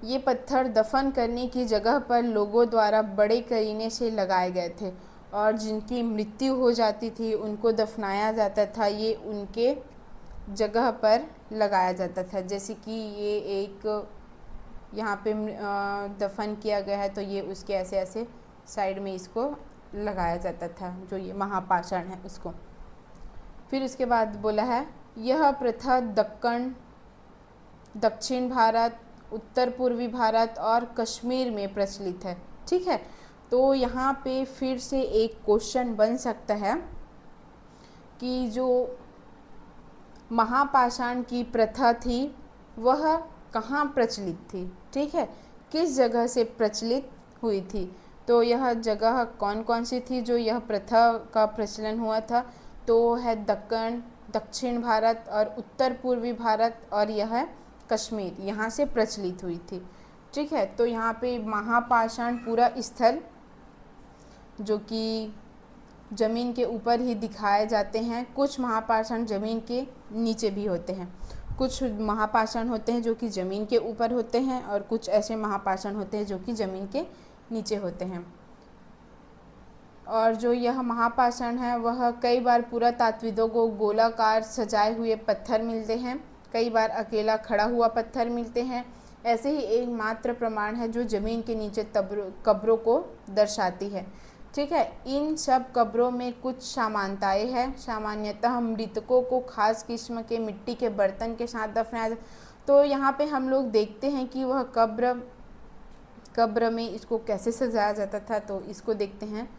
ये पत्थर दफन करने की जगह पर लोगों द्वारा बड़े करीने से लगाए गए थे, और जिनकी मृत्यु हो जाती थी उनको दफनाया जाता था, ये उनके जगह पर लगाया जाता था। जैसे कि ये एक यहाँ पे दफन किया गया है तो ये उसके ऐसे ऐसे साइड में इसको लगाया जाता था, जो ये महापाषाण है उसको। फिर उसके बाद बोला है यह प्रथा दक्षिण भारत, उत्तर पूर्वी भारत और कश्मीर में प्रचलित है। ठीक है, तो यहाँ पे फिर से एक क्वेश्चन बन सकता है कि जो महापाषाण की प्रथा थी वह कहाँ प्रचलित थी। ठीक है, किस जगह से प्रचलित हुई थी, तो यह जगह कौन कौन सी थी जो यह प्रथा का प्रचलन हुआ था, तो है दक्षिण भारत और उत्तर पूर्वी भारत, और यह है कश्मीर, यहाँ से प्रचलित हुई थी। ठीक है, तो यहाँ पे महापाषाण पूरा स्थल जो कि ज़मीन के ऊपर ही दिखाए जाते हैं। कुछ महापाषाण ज़मीन के नीचे भी होते हैं, कुछ महापाषाण होते हैं जो कि ज़मीन के ऊपर होते हैं, और कुछ ऐसे महापाषाण होते हैं जो कि ज़मीन के नीचे होते हैं। और जो यह महापाषाण है वह कई बार पुरातात्विदों को गोलाकार सजाए हुए पत्थर मिलते हैं, कई बार अकेला खड़ा हुआ पत्थर मिलते हैं। ऐसे ही एक मात्र प्रमाण है जो ज़मीन के नीचे कब्रों को दर्शाती है। ठीक है, इन सब कब्रों में कुछ समानताएं हैं। सामान्यतः मृतकों को खास किस्म के मिट्टी के बर्तन के साथ दफनाया। तो यहाँ पे हम लोग देखते हैं कि वह कब्र में इसको कैसे सजाया जाता था, तो इसको देखते हैं।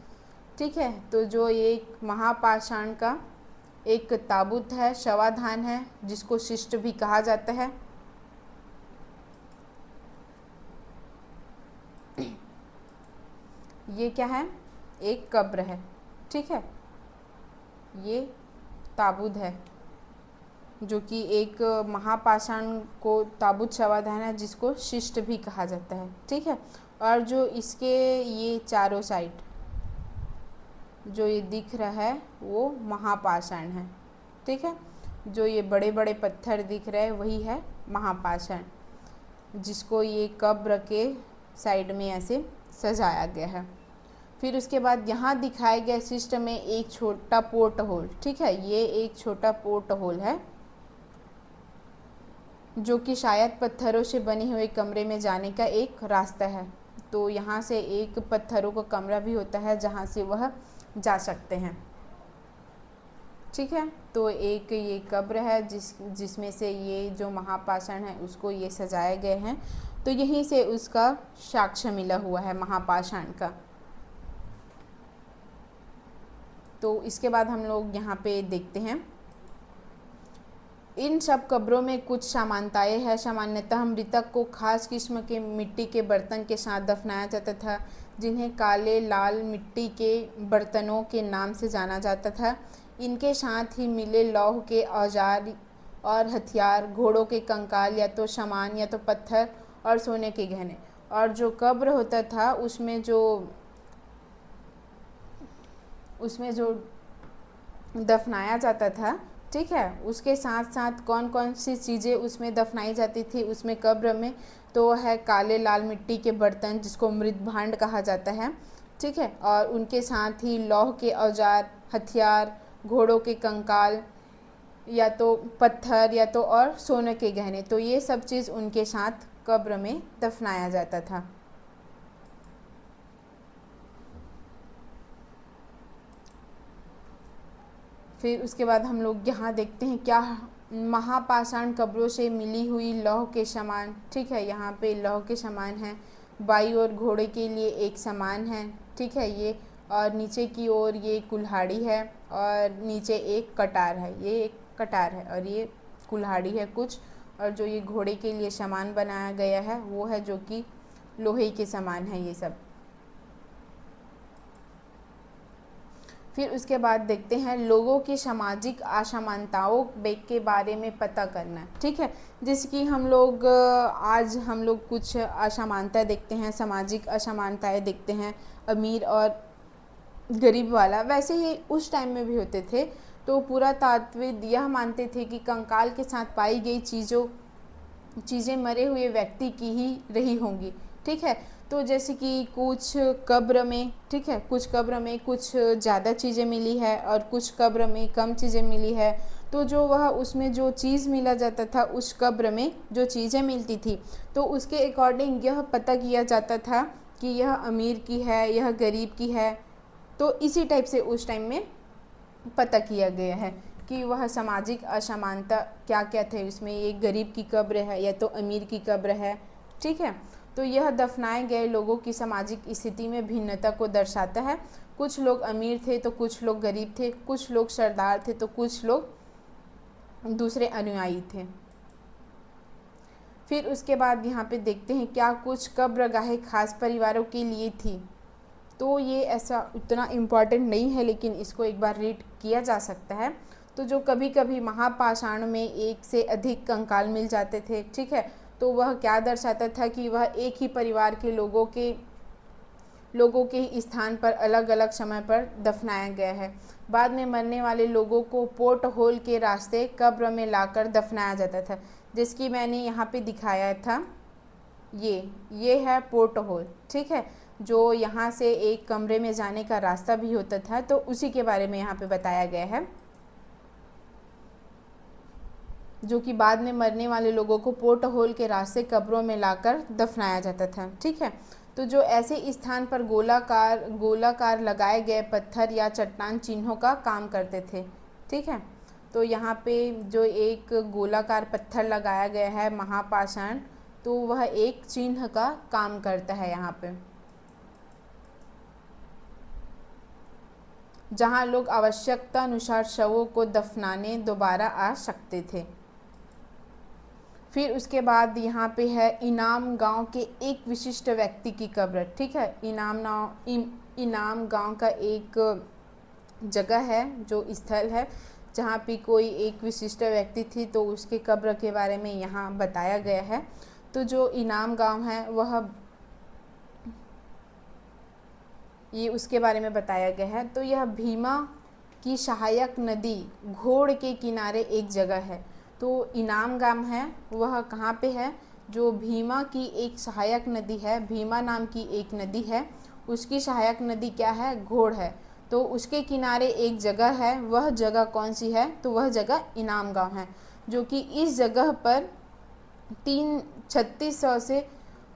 ठीक है, तो जो एक महापाषाण का एक ताबूत है, शवाधान है, जिसको शिष्ट भी कहा जाता है। ये क्या है, एक कब्र है। ठीक है, ये ताबूत है जो कि एक महापाषाण को ताबूत शवाधान है जिसको शिष्ट भी कहा जाता है। ठीक है, और जो इसके ये चारों साइड जो ये दिख रहा है वो महापाषाण है। ठीक है, जो ये बड़े बड़े पत्थर दिख रहे हैं वही है महापाषाण, जिसको ये कब्र के साइड में ऐसे सजाया गया है। फिर उसके बाद यहाँ दिखाए गए शिष्ट में एक छोटा पोर्ट होल। ठीक है, ये एक छोटा पोर्ट होल है जो कि शायद पत्थरों से बने हुए कमरे में जाने का एक रास्ता है। तो यहाँ से एक पत्थरों का कमरा भी होता है जहाँ से वह जा सकते हैं। ठीक है, तो एक ये कब्र है जिसमें से ये जो महापाषाण है उसको ये सजाए गए हैं, तो यहीं से उसका साक्ष्य मिला हुआ है महापाषाण का। तो इसके बाद हम लोग यहाँ पे देखते हैं इन सब कब्रों में कुछ समानताएं हैं। सामान्यतः मृतक को खास किस्म के मिट्टी के बर्तन के साथ दफनाया जाता था, जिन्हें काले लाल मिट्टी के बर्तनों के नाम से जाना जाता था। इनके साथ ही मिले लौह के औजार और हथियार, घोड़ों के कंकाल, या तो सामान या तो पत्थर, और सोने के गहने। और जो कब्र होता था उसमें जो दफनाया जाता था ठीक है। उसके साथ साथ कौन कौन सी चीज़ें उसमें दफनाई जाती थी उसमें कब्र में, तो वह है काले लाल मिट्टी के बर्तन जिसको मृत भांड कहा जाता है, ठीक है। और उनके साथ ही लौह के औजार, हथियार, घोड़ों के कंकाल, या तो पत्थर या तो और सोने के गहने, तो ये सब चीज़ उनके साथ कब्र में दफनाया जाता था। फिर उसके बाद हम लोग यहाँ देखते हैं क्या महापाषाण कब्रों से मिली हुई लौह के समान, ठीक है। यहाँ पे लौह के समान है, बाई और घोड़े के लिए एक समान है, ठीक है ये। और नीचे की ओर ये कुल्हाड़ी है और नीचे एक कटार है, ये एक कटार है और ये कुल्हाड़ी है कुछ। और जो ये घोड़े के लिए सामान बनाया गया है वो है जो कि लोहे के समान है ये सब। फिर उसके बाद देखते हैं लोगों की सामाजिक असमानताओं के बारे में पता करना, ठीक है। जैसे कि हम लोग आज हम लोग कुछ असमानता देखते हैं, सामाजिक असमानताएं देखते हैं, अमीर और गरीब वाला, वैसे ही उस टाइम में भी होते थे। तो पुरातात्विद यह मानते थे कि कंकाल के साथ पाई गई चीज़ें मरे हुए व्यक्ति की ही रही होंगी, ठीक है। तो जैसे कि कुछ कब्र में, ठीक है, कुछ कब्र में कुछ ज़्यादा चीज़ें मिली है और कुछ कब्र में कम चीज़ें मिली है। तो जो वह उसमें जो चीज़ मिला जाता था उस कब्र में जो चीज़ें मिलती थी, तो उसके अकॉर्डिंग यह पता किया जाता था कि यह अमीर की है, यह गरीब की है। तो इसी टाइप से उस टाइम में पता किया गया है कि वह सामाजिक असमानता क्या क्या थे उसमें, ये गरीब की कब्र है या तो अमीर की कब्र है, ठीक है। तो यह दफनाए गए लोगों की सामाजिक स्थिति में भिन्नता को दर्शाता है। कुछ लोग अमीर थे तो कुछ लोग गरीब थे, कुछ लोग सरदार थे तो कुछ लोग दूसरे अनुयायी थे। फिर उसके बाद यहाँ पे देखते हैं क्या कुछ कब्रगाहें खास परिवारों के लिए थी। तो ये ऐसा उतना इम्पॉर्टेंट नहीं है लेकिन इसको एक बार रीड किया जा सकता है। तो जो कभी कभी महापाषाण में एक से अधिक कंकाल मिल जाते थे, ठीक है, तो वह क्या दर्शाता था कि वह एक ही परिवार के लोगों के स्थान पर अलग अलग समय पर दफनाया गया है। बाद में मरने वाले लोगों को पोर्ट होल के रास्ते कब्र में लाकर दफनाया जाता था, जिसकी मैंने यहाँ पे दिखाया था। ये है पोर्ट होल, ठीक है, जो यहाँ से एक कमरे में जाने का रास्ता भी होता था, तो उसी के बारे में यहाँ पे बताया गया है, जो कि बाद में मरने वाले लोगों को पोर्ट होल के रास्ते कब्रों में लाकर दफनाया जाता था, ठीक है। तो जो ऐसे स्थान पर गोलाकार लगाए गए पत्थर या चट्टान चिन्हों का काम करते थे, ठीक है। तो यहाँ पे जो एक गोलाकार पत्थर लगाया गया है महापाषाण, तो वह एक चिन्ह का काम करता है यहाँ पे, जहाँ लोग आवश्यकता अनुसार शवों को दफनाने दोबारा आ सकते थे। फिर उसके बाद यहाँ पे है इनाम गांव के एक विशिष्ट व्यक्ति की कब्र, ठीक है। इनाम गांव का एक जगह है जो स्थल है जहाँ पे कोई एक विशिष्ट व्यक्ति थी, तो उसके कब्र के बारे में यहाँ बताया गया है। तो जो इनाम गांव है वह ये उसके बारे में बताया गया है। तो यह भीमा की सहायक नदी घोड़ के किनारे एक जगह है। तो इनाम गांव है वह कहाँ पे है, जो भीमा की एक सहायक नदी है, भीमा नाम की एक नदी है, उसकी सहायक नदी क्या है, घोड़ है। तो उसके किनारे एक जगह है, वह जगह कौन सी है, तो वह जगह इनाम गांव है, जो कि इस जगह पर 3600 से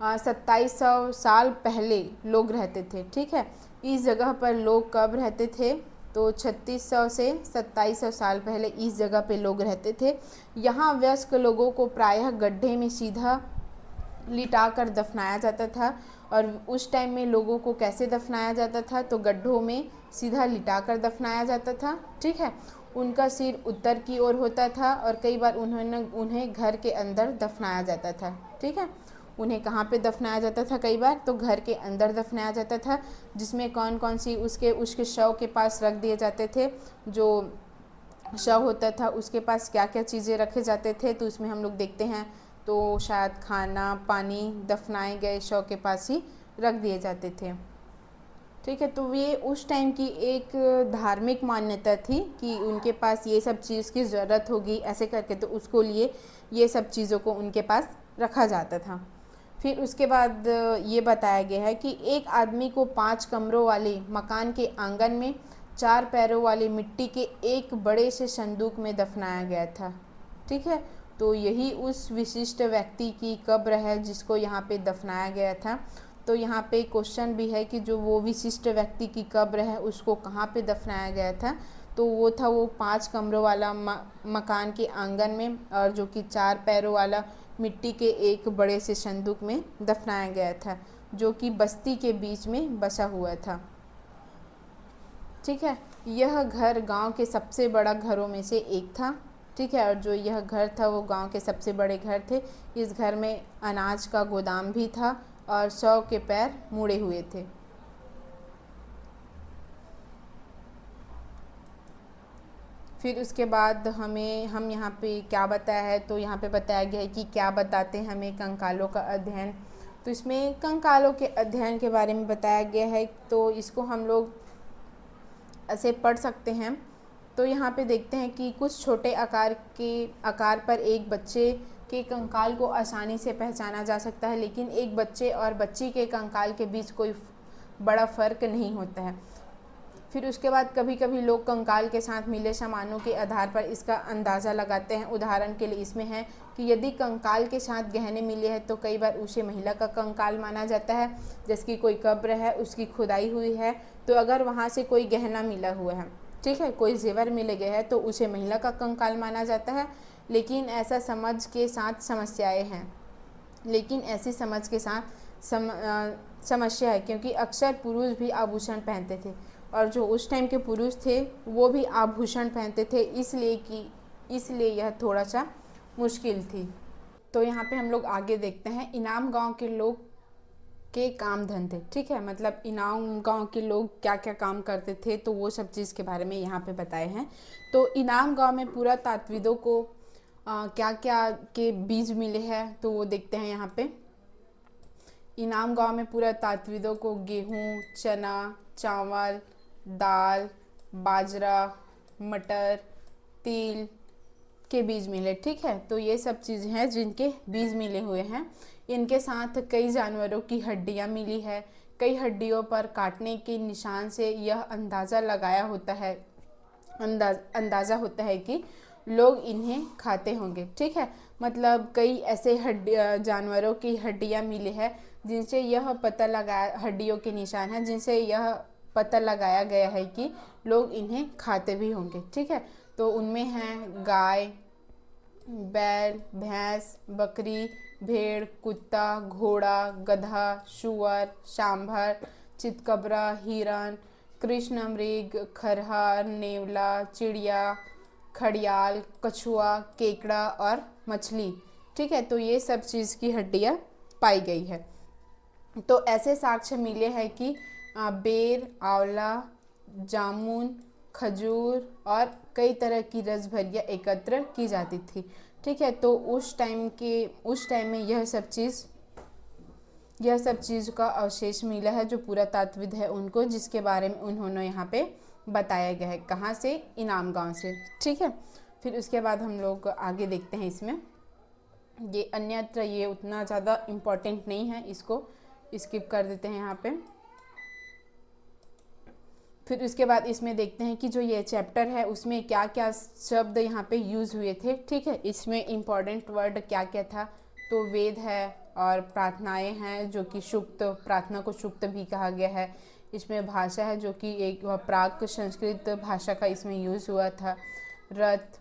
2700 साल पहले लोग रहते थे, ठीक है। इस जगह पर लोग कब रहते थे, तो 3600 से 2700 साल पहले इस जगह पे लोग रहते थे। यहाँ वयस्क लोगों को प्रायः गड्ढे में सीधा लिटाकर दफनाया जाता था। और उस टाइम में लोगों को कैसे दफनाया जाता था, तो गड्ढों में सीधा लिटाकर दफनाया जाता था, ठीक है। उनका सिर उत्तर की ओर होता था और कई बार उन्हें घर के अंदर दफनाया जाता था, ठीक है। उन्हें कहाँ पे दफनाया जाता था, कई बार तो घर के अंदर दफनाया जाता था, जिसमें कौन कौन सी उसके शव के पास रख दिए जाते थे। जो शव होता था उसके पास क्या क्या चीज़ें रखे जाते थे, तो उसमें हम लोग देखते हैं तो शायद खाना पानी दफनाए गए शव के पास ही रख दिए जाते थे, ठीक है। तो ये उस टाइम की एक धार्मिक मान्यता थी कि उनके पास ये सब चीज़ की ज़रूरत होगी ऐसे करके, तो उसको लिए ये सब चीज़ों को उनके पास रखा जाता था। फिर उसके बाद ये बताया गया है कि एक आदमी को 5 कमरों वाले मकान के आंगन में 4 पैरों वाले मिट्टी के एक बड़े से संदूक में दफनाया गया था। ठीक है। तो यही उस विशिष्ट व्यक्ति की कब्र है जिसको यहाँ पे दफनाया गया था। तो यहाँ पे क्वेश्चन भी है कि जो वो विशिष्ट व्यक्ति की कब्र है उसको कहाँ पे दफनाया गया था। तो वो था वो 5 कमरों वाला मकान के आंगन में, और जो कि 4 पैरों वाला मिट्टी के एक बड़े से संदूक में दफनाया गया था, जो कि बस्ती के बीच में बसा हुआ था। ठीक है। यह घर गांव के सबसे बड़ा घरों में से एक था। ठीक है। और जो यह घर था वो गांव के सबसे बड़े घर थे। इस घर में अनाज का गोदाम भी था और 100 के पैर मुड़े हुए थे। फिर उसके बाद हम यहाँ पे क्या बताया है, तो यहाँ पे बताया गया है कि क्या बताते हैं हमें कंकालों का अध्ययन। तो इसमें कंकालों के अध्ययन के बारे में बताया गया है, तो इसको हम लोग ऐसे पढ़ सकते हैं। तो यहाँ पे देखते हैं कि कुछ छोटे आकार पर एक बच्चे के कंकाल को आसानी से पहचाना जा सकता है, लेकिन एक बच्चे और बच्ची के कंकाल के बीच कोई बड़ा फ़र्क नहीं होता है। फिर उसके बाद कभी कभी लोग कंकाल के साथ मिले सामानों के आधार पर इसका अंदाज़ा लगाते हैं। उदाहरण के लिए इसमें है कि यदि कंकाल के साथ गहने मिले हैं तो कई बार उसे महिला का कंकाल माना जाता है। जैसे कि कोई कब्र है, उसकी खुदाई हुई है, तो अगर वहाँ से कोई गहना मिला हुआ है, ठीक है, कोई जेवर मिले गए हैं, तो उसे महिला का कंकाल माना जाता है। लेकिन ऐसा समझ के साथ समस्याएं हैं लेकिन ऐसी समझ के साथ समस्या है, क्योंकि अक्सर पुरुष भी आभूषण पहनते थे, और जो उस टाइम के पुरुष थे वो भी आभूषण पहनते थे, इसलिए यह थोड़ा सा मुश्किल थी। तो यहाँ पे हम लोग आगे देखते हैं इनाम गांव के लोग के काम धंधे। ठीक है। मतलब इनाम गांव के लोग क्या क्या काम करते थे, तो वो सब चीज़ के बारे में यहाँ पे बताए हैं। तो इनाम गांव में पुरातात्विदों को क्या क्या के बीज मिले हैं, तो वो देखते हैं यहाँ पे। इनाम गांव में पुरातात्विदों को गेहूँ, चना, चावल, दाल, बाजरा, मटर, तिल के बीज मिले। ठीक है। तो ये सब चीज़ें हैं जिनके बीज मिले हुए हैं। इनके साथ कई जानवरों की हड्डियां मिली है। कई हड्डियों पर काटने के निशान से यह अंदाज़ा होता है कि लोग इन्हें खाते होंगे। ठीक है। मतलब कई ऐसे जानवरों की हड्डियां मिली है जिनसे यह पता लगाया, हड्डियों के निशान हैं जिनसे यह पता लगाया गया है कि लोग इन्हें खाते भी होंगे। ठीक है। तो उनमें हैं गाय, बैल, भैंस, बकरी, भेड़, कुत्ता, घोड़ा, गधा, सुअर, सांभर, चितकबरा, हिरन, कृष्ण मृग, खरहा, नेवला, चिड़िया, खड़ियाल, कछुआ, केकड़ा और मछली। ठीक है। तो ये सब चीज़ की हड्डियाँ पाई गई है। तो ऐसे साक्ष्य मिले हैं कि बेर, आंवला, जामुन, खजूर और कई तरह की रसभरियाँ एकत्र की जाती थी। ठीक है। तो उस टाइम में यह सब चीज़ का अवशेष मिला है जो पुरातात्विद है उनको, जिसके बारे में उन्होंने यहाँ पे बताया गया है। कहाँ से? इनाम गांव से। ठीक है। फिर उसके बाद हम लोग आगे देखते हैं। इसमें ये अन्यत्र ये उतना ज़्यादा इम्पोर्टेंट नहीं है, इसको स्किप कर देते हैं यहाँ पे। फिर उसके बाद इसमें देखते हैं कि जो ये चैप्टर है उसमें क्या क्या शब्द यहाँ पे यूज़ हुए थे। ठीक है। इसमें इम्पॉर्टेंट वर्ड क्या क्या था, तो वेद है और प्रार्थनाएं हैं जो कि सुक्त, प्रार्थना को सुक्त भी कहा गया है। इसमें भाषा है जो कि एक प्राक संस्कृत भाषा का इसमें यूज़ हुआ था। रथ,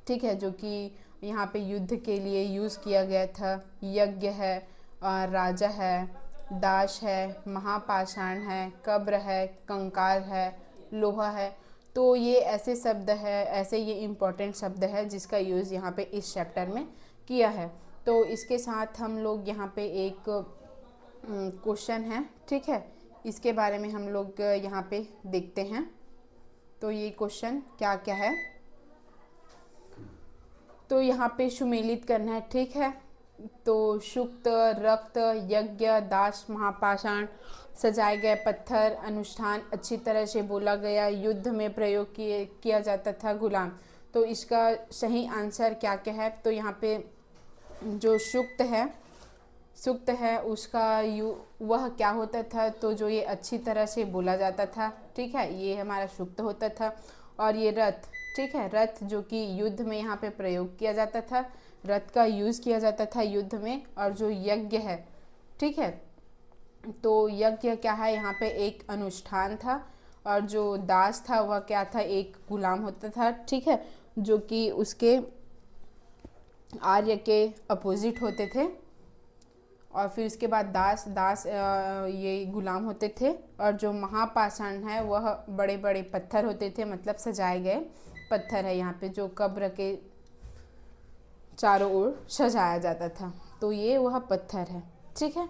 ठीक है, जो कि यहाँ पे युद्ध के लिए यूज़ किया गया था। यज्ञ है और राजा है, दाश है, महापाषाण है, कब्र है, कंकाल है, लोहा है। तो ये ऐसे शब्द है, ऐसे ये इम्पोर्टेंट शब्द है जिसका यूज़ यहाँ पे इस चैप्टर में किया है। तो इसके साथ हम लोग यहाँ पे एक क्वेश्चन है, ठीक है, इसके बारे में हम लोग यहाँ पे देखते हैं। तो ये क्वेश्चन क्या क्या है, तो यहाँ पे सुमेलित करना है। ठीक है। तो सुक्त, रक्त, यज्ञ, दास, महापाषाण, सजाए गए पत्थर, अनुष्ठान, अच्छी तरह से बोला गया, युद्ध में प्रयोग किया जाता था, गुलाम। तो इसका सही आंसर क्या क्या है? तो यहाँ पे जो सूक्त है उसका वह क्या होता था? तो जो ये अच्छी तरह से बोला जाता था, ठीक है, ये हमारा सूक्त होता था। और ये रथ, ठीक है, रथ जो कि युद्ध में यहाँ पे प्रयोग किया जाता था, रथ का यूज़ किया जाता था युद्ध में। और जो यज्ञ है, ठीक है, तो यज्ञ क्या है? यहाँ पे एक अनुष्ठान था। और जो दास था वह क्या था? एक गुलाम होता था, ठीक है, जो कि उसके आर्य के अपोजिट होते थे। और फिर उसके बाद दास ये गुलाम होते थे। और जो महापाषाण है वह बड़े बड़े पत्थर होते थे, मतलब सजाए गए पत्थर है यहाँ पे, जो कब्र के चारों ओर सजाया जाता था। तो ये वह पत्थर है, ठीक है।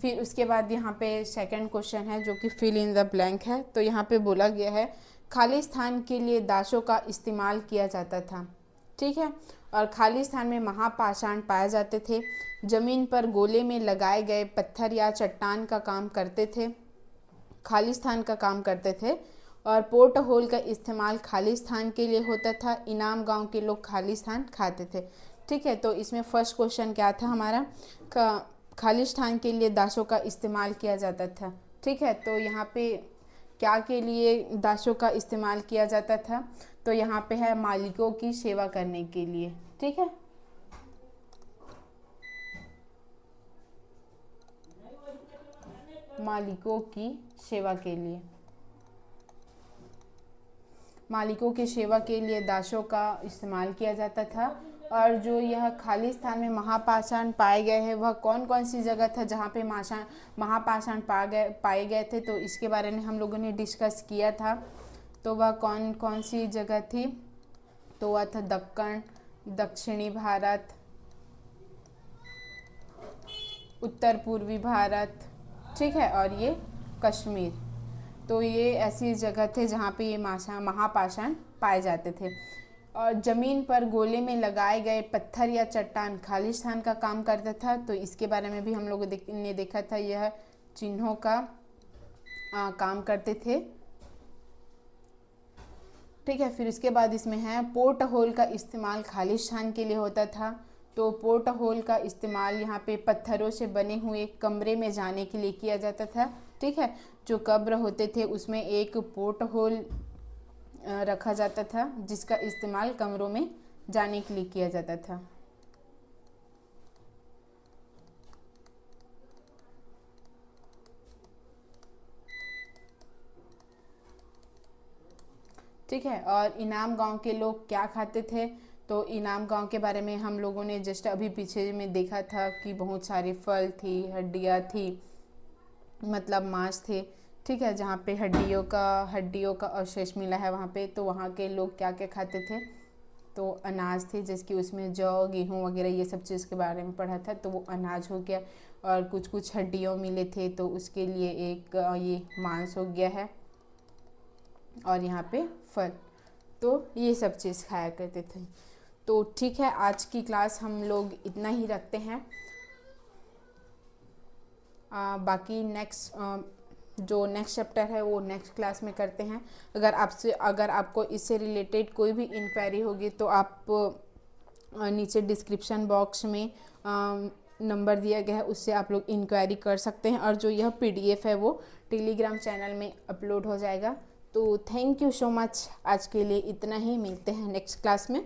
फिर उसके बाद यहाँ पे सेकंड क्वेश्चन है जो कि फिल इन द ब्लैंक है। तो यहाँ पे बोला गया है खाली स्थान के लिए दासों का इस्तेमाल किया जाता था, ठीक है। और खाली स्थान में महापाषाण पाए जाते थे, जमीन पर गोले में लगाए गए पत्थर या चट्टान का काम करते थे, खाली स्थान का काम करते थे। और पोर्ट होल का इस्तेमाल खाली स्थान के लिए होता था। इनाम गांव के लोग खाली स्थान खाते थे, ठीक है। तो इसमें फर्स्ट क्वेश्चन क्या था हमारा? खाली स्थान के लिए दासों का इस्तेमाल किया जाता था, ठीक है। तो यहाँ पे क्या के लिए दासों का इस्तेमाल किया जाता था? तो यहाँ पे है मालिकों की सेवा करने के लिए, ठीक है। मालिकों की सेवा के लिए, मालिकों की सेवा के लिए दासों का इस्तेमाल किया जाता था। और जो यह खाली स्थान में महापाषाण पाए गए हैं, वह कौन कौन सी जगह था जहाँ पे महापाषाण पाए गए थे? तो इसके बारे में हम लोगों ने डिस्कस किया था। तो वह कौन कौन सी जगह थी? तो वह था दक्कन, दक्षिणी भारत, उत्तर पूर्वी भारत, ठीक है, और ये कश्मीर। तो ये ऐसी जगह थे जहाँ पे ये महापाषाण पाए जाते थे। और ज़मीन पर गोले में लगाए गए पत्थर या चट्टान खाली स्थान का काम करता था। तो इसके बारे में भी हम लोगों ने देखा था, यह चिन्हों का काम करते थे, ठीक है। फिर इसके बाद इसमें है पोर्ट होल का इस्तेमाल खाली स्थान के लिए होता था। तो पोर्ट होल का इस्तेमाल यहाँ पे पत्थरों से बने हुए कमरे में जाने के लिए किया जाता था, ठीक है। जो कब्र होते थे उसमें एक पोर्ट होल रखा जाता था, जिसका इस्तेमाल कमरों में जाने के लिए किया जाता था। ठीक है। और इनाम गांव के लोग क्या खाते थे? तो इनाम गांव के बारे में हम लोगों ने जस्ट अभी पीछे में देखा था कि बहुत सारे फल थी, हड्डियाँ थी, मतलब मांस थे, ठीक है, जहाँ पे हड्डियों का अवशेष मिला है वहाँ पे। तो वहाँ के लोग क्या क्या खाते थे? तो अनाज थे, जैसे उसमें जौ, गेहूँ वगैरह ये सब चीज़ के बारे में पढ़ा था, तो वो अनाज हो गया। और कुछ कुछ हड्डियों मिले थे, तो उसके लिए एक ये मांस हो गया है। और यहाँ पे फल, तो ये सब चीज़ खाया करते थे। तो ठीक है, आज की क्लास हम लोग इतना ही रखते हैं। बाकी जो नेक्स्ट चैप्टर है वो नेक्स्ट क्लास में करते हैं। अगर आपको इससे रिलेटेड कोई भी इंक्वायरी होगी तो आप नीचे डिस्क्रिप्शन बॉक्स में नंबर दिया गया है, उससे आप लोग इंक्वायरी कर सकते हैं। और जो यह PDF है वो टेलीग्राम चैनल में अपलोड हो जाएगा। तो थैंक यू सो मच, आज के लिए इतना ही, मिलते हैं नेक्स्ट क्लास में।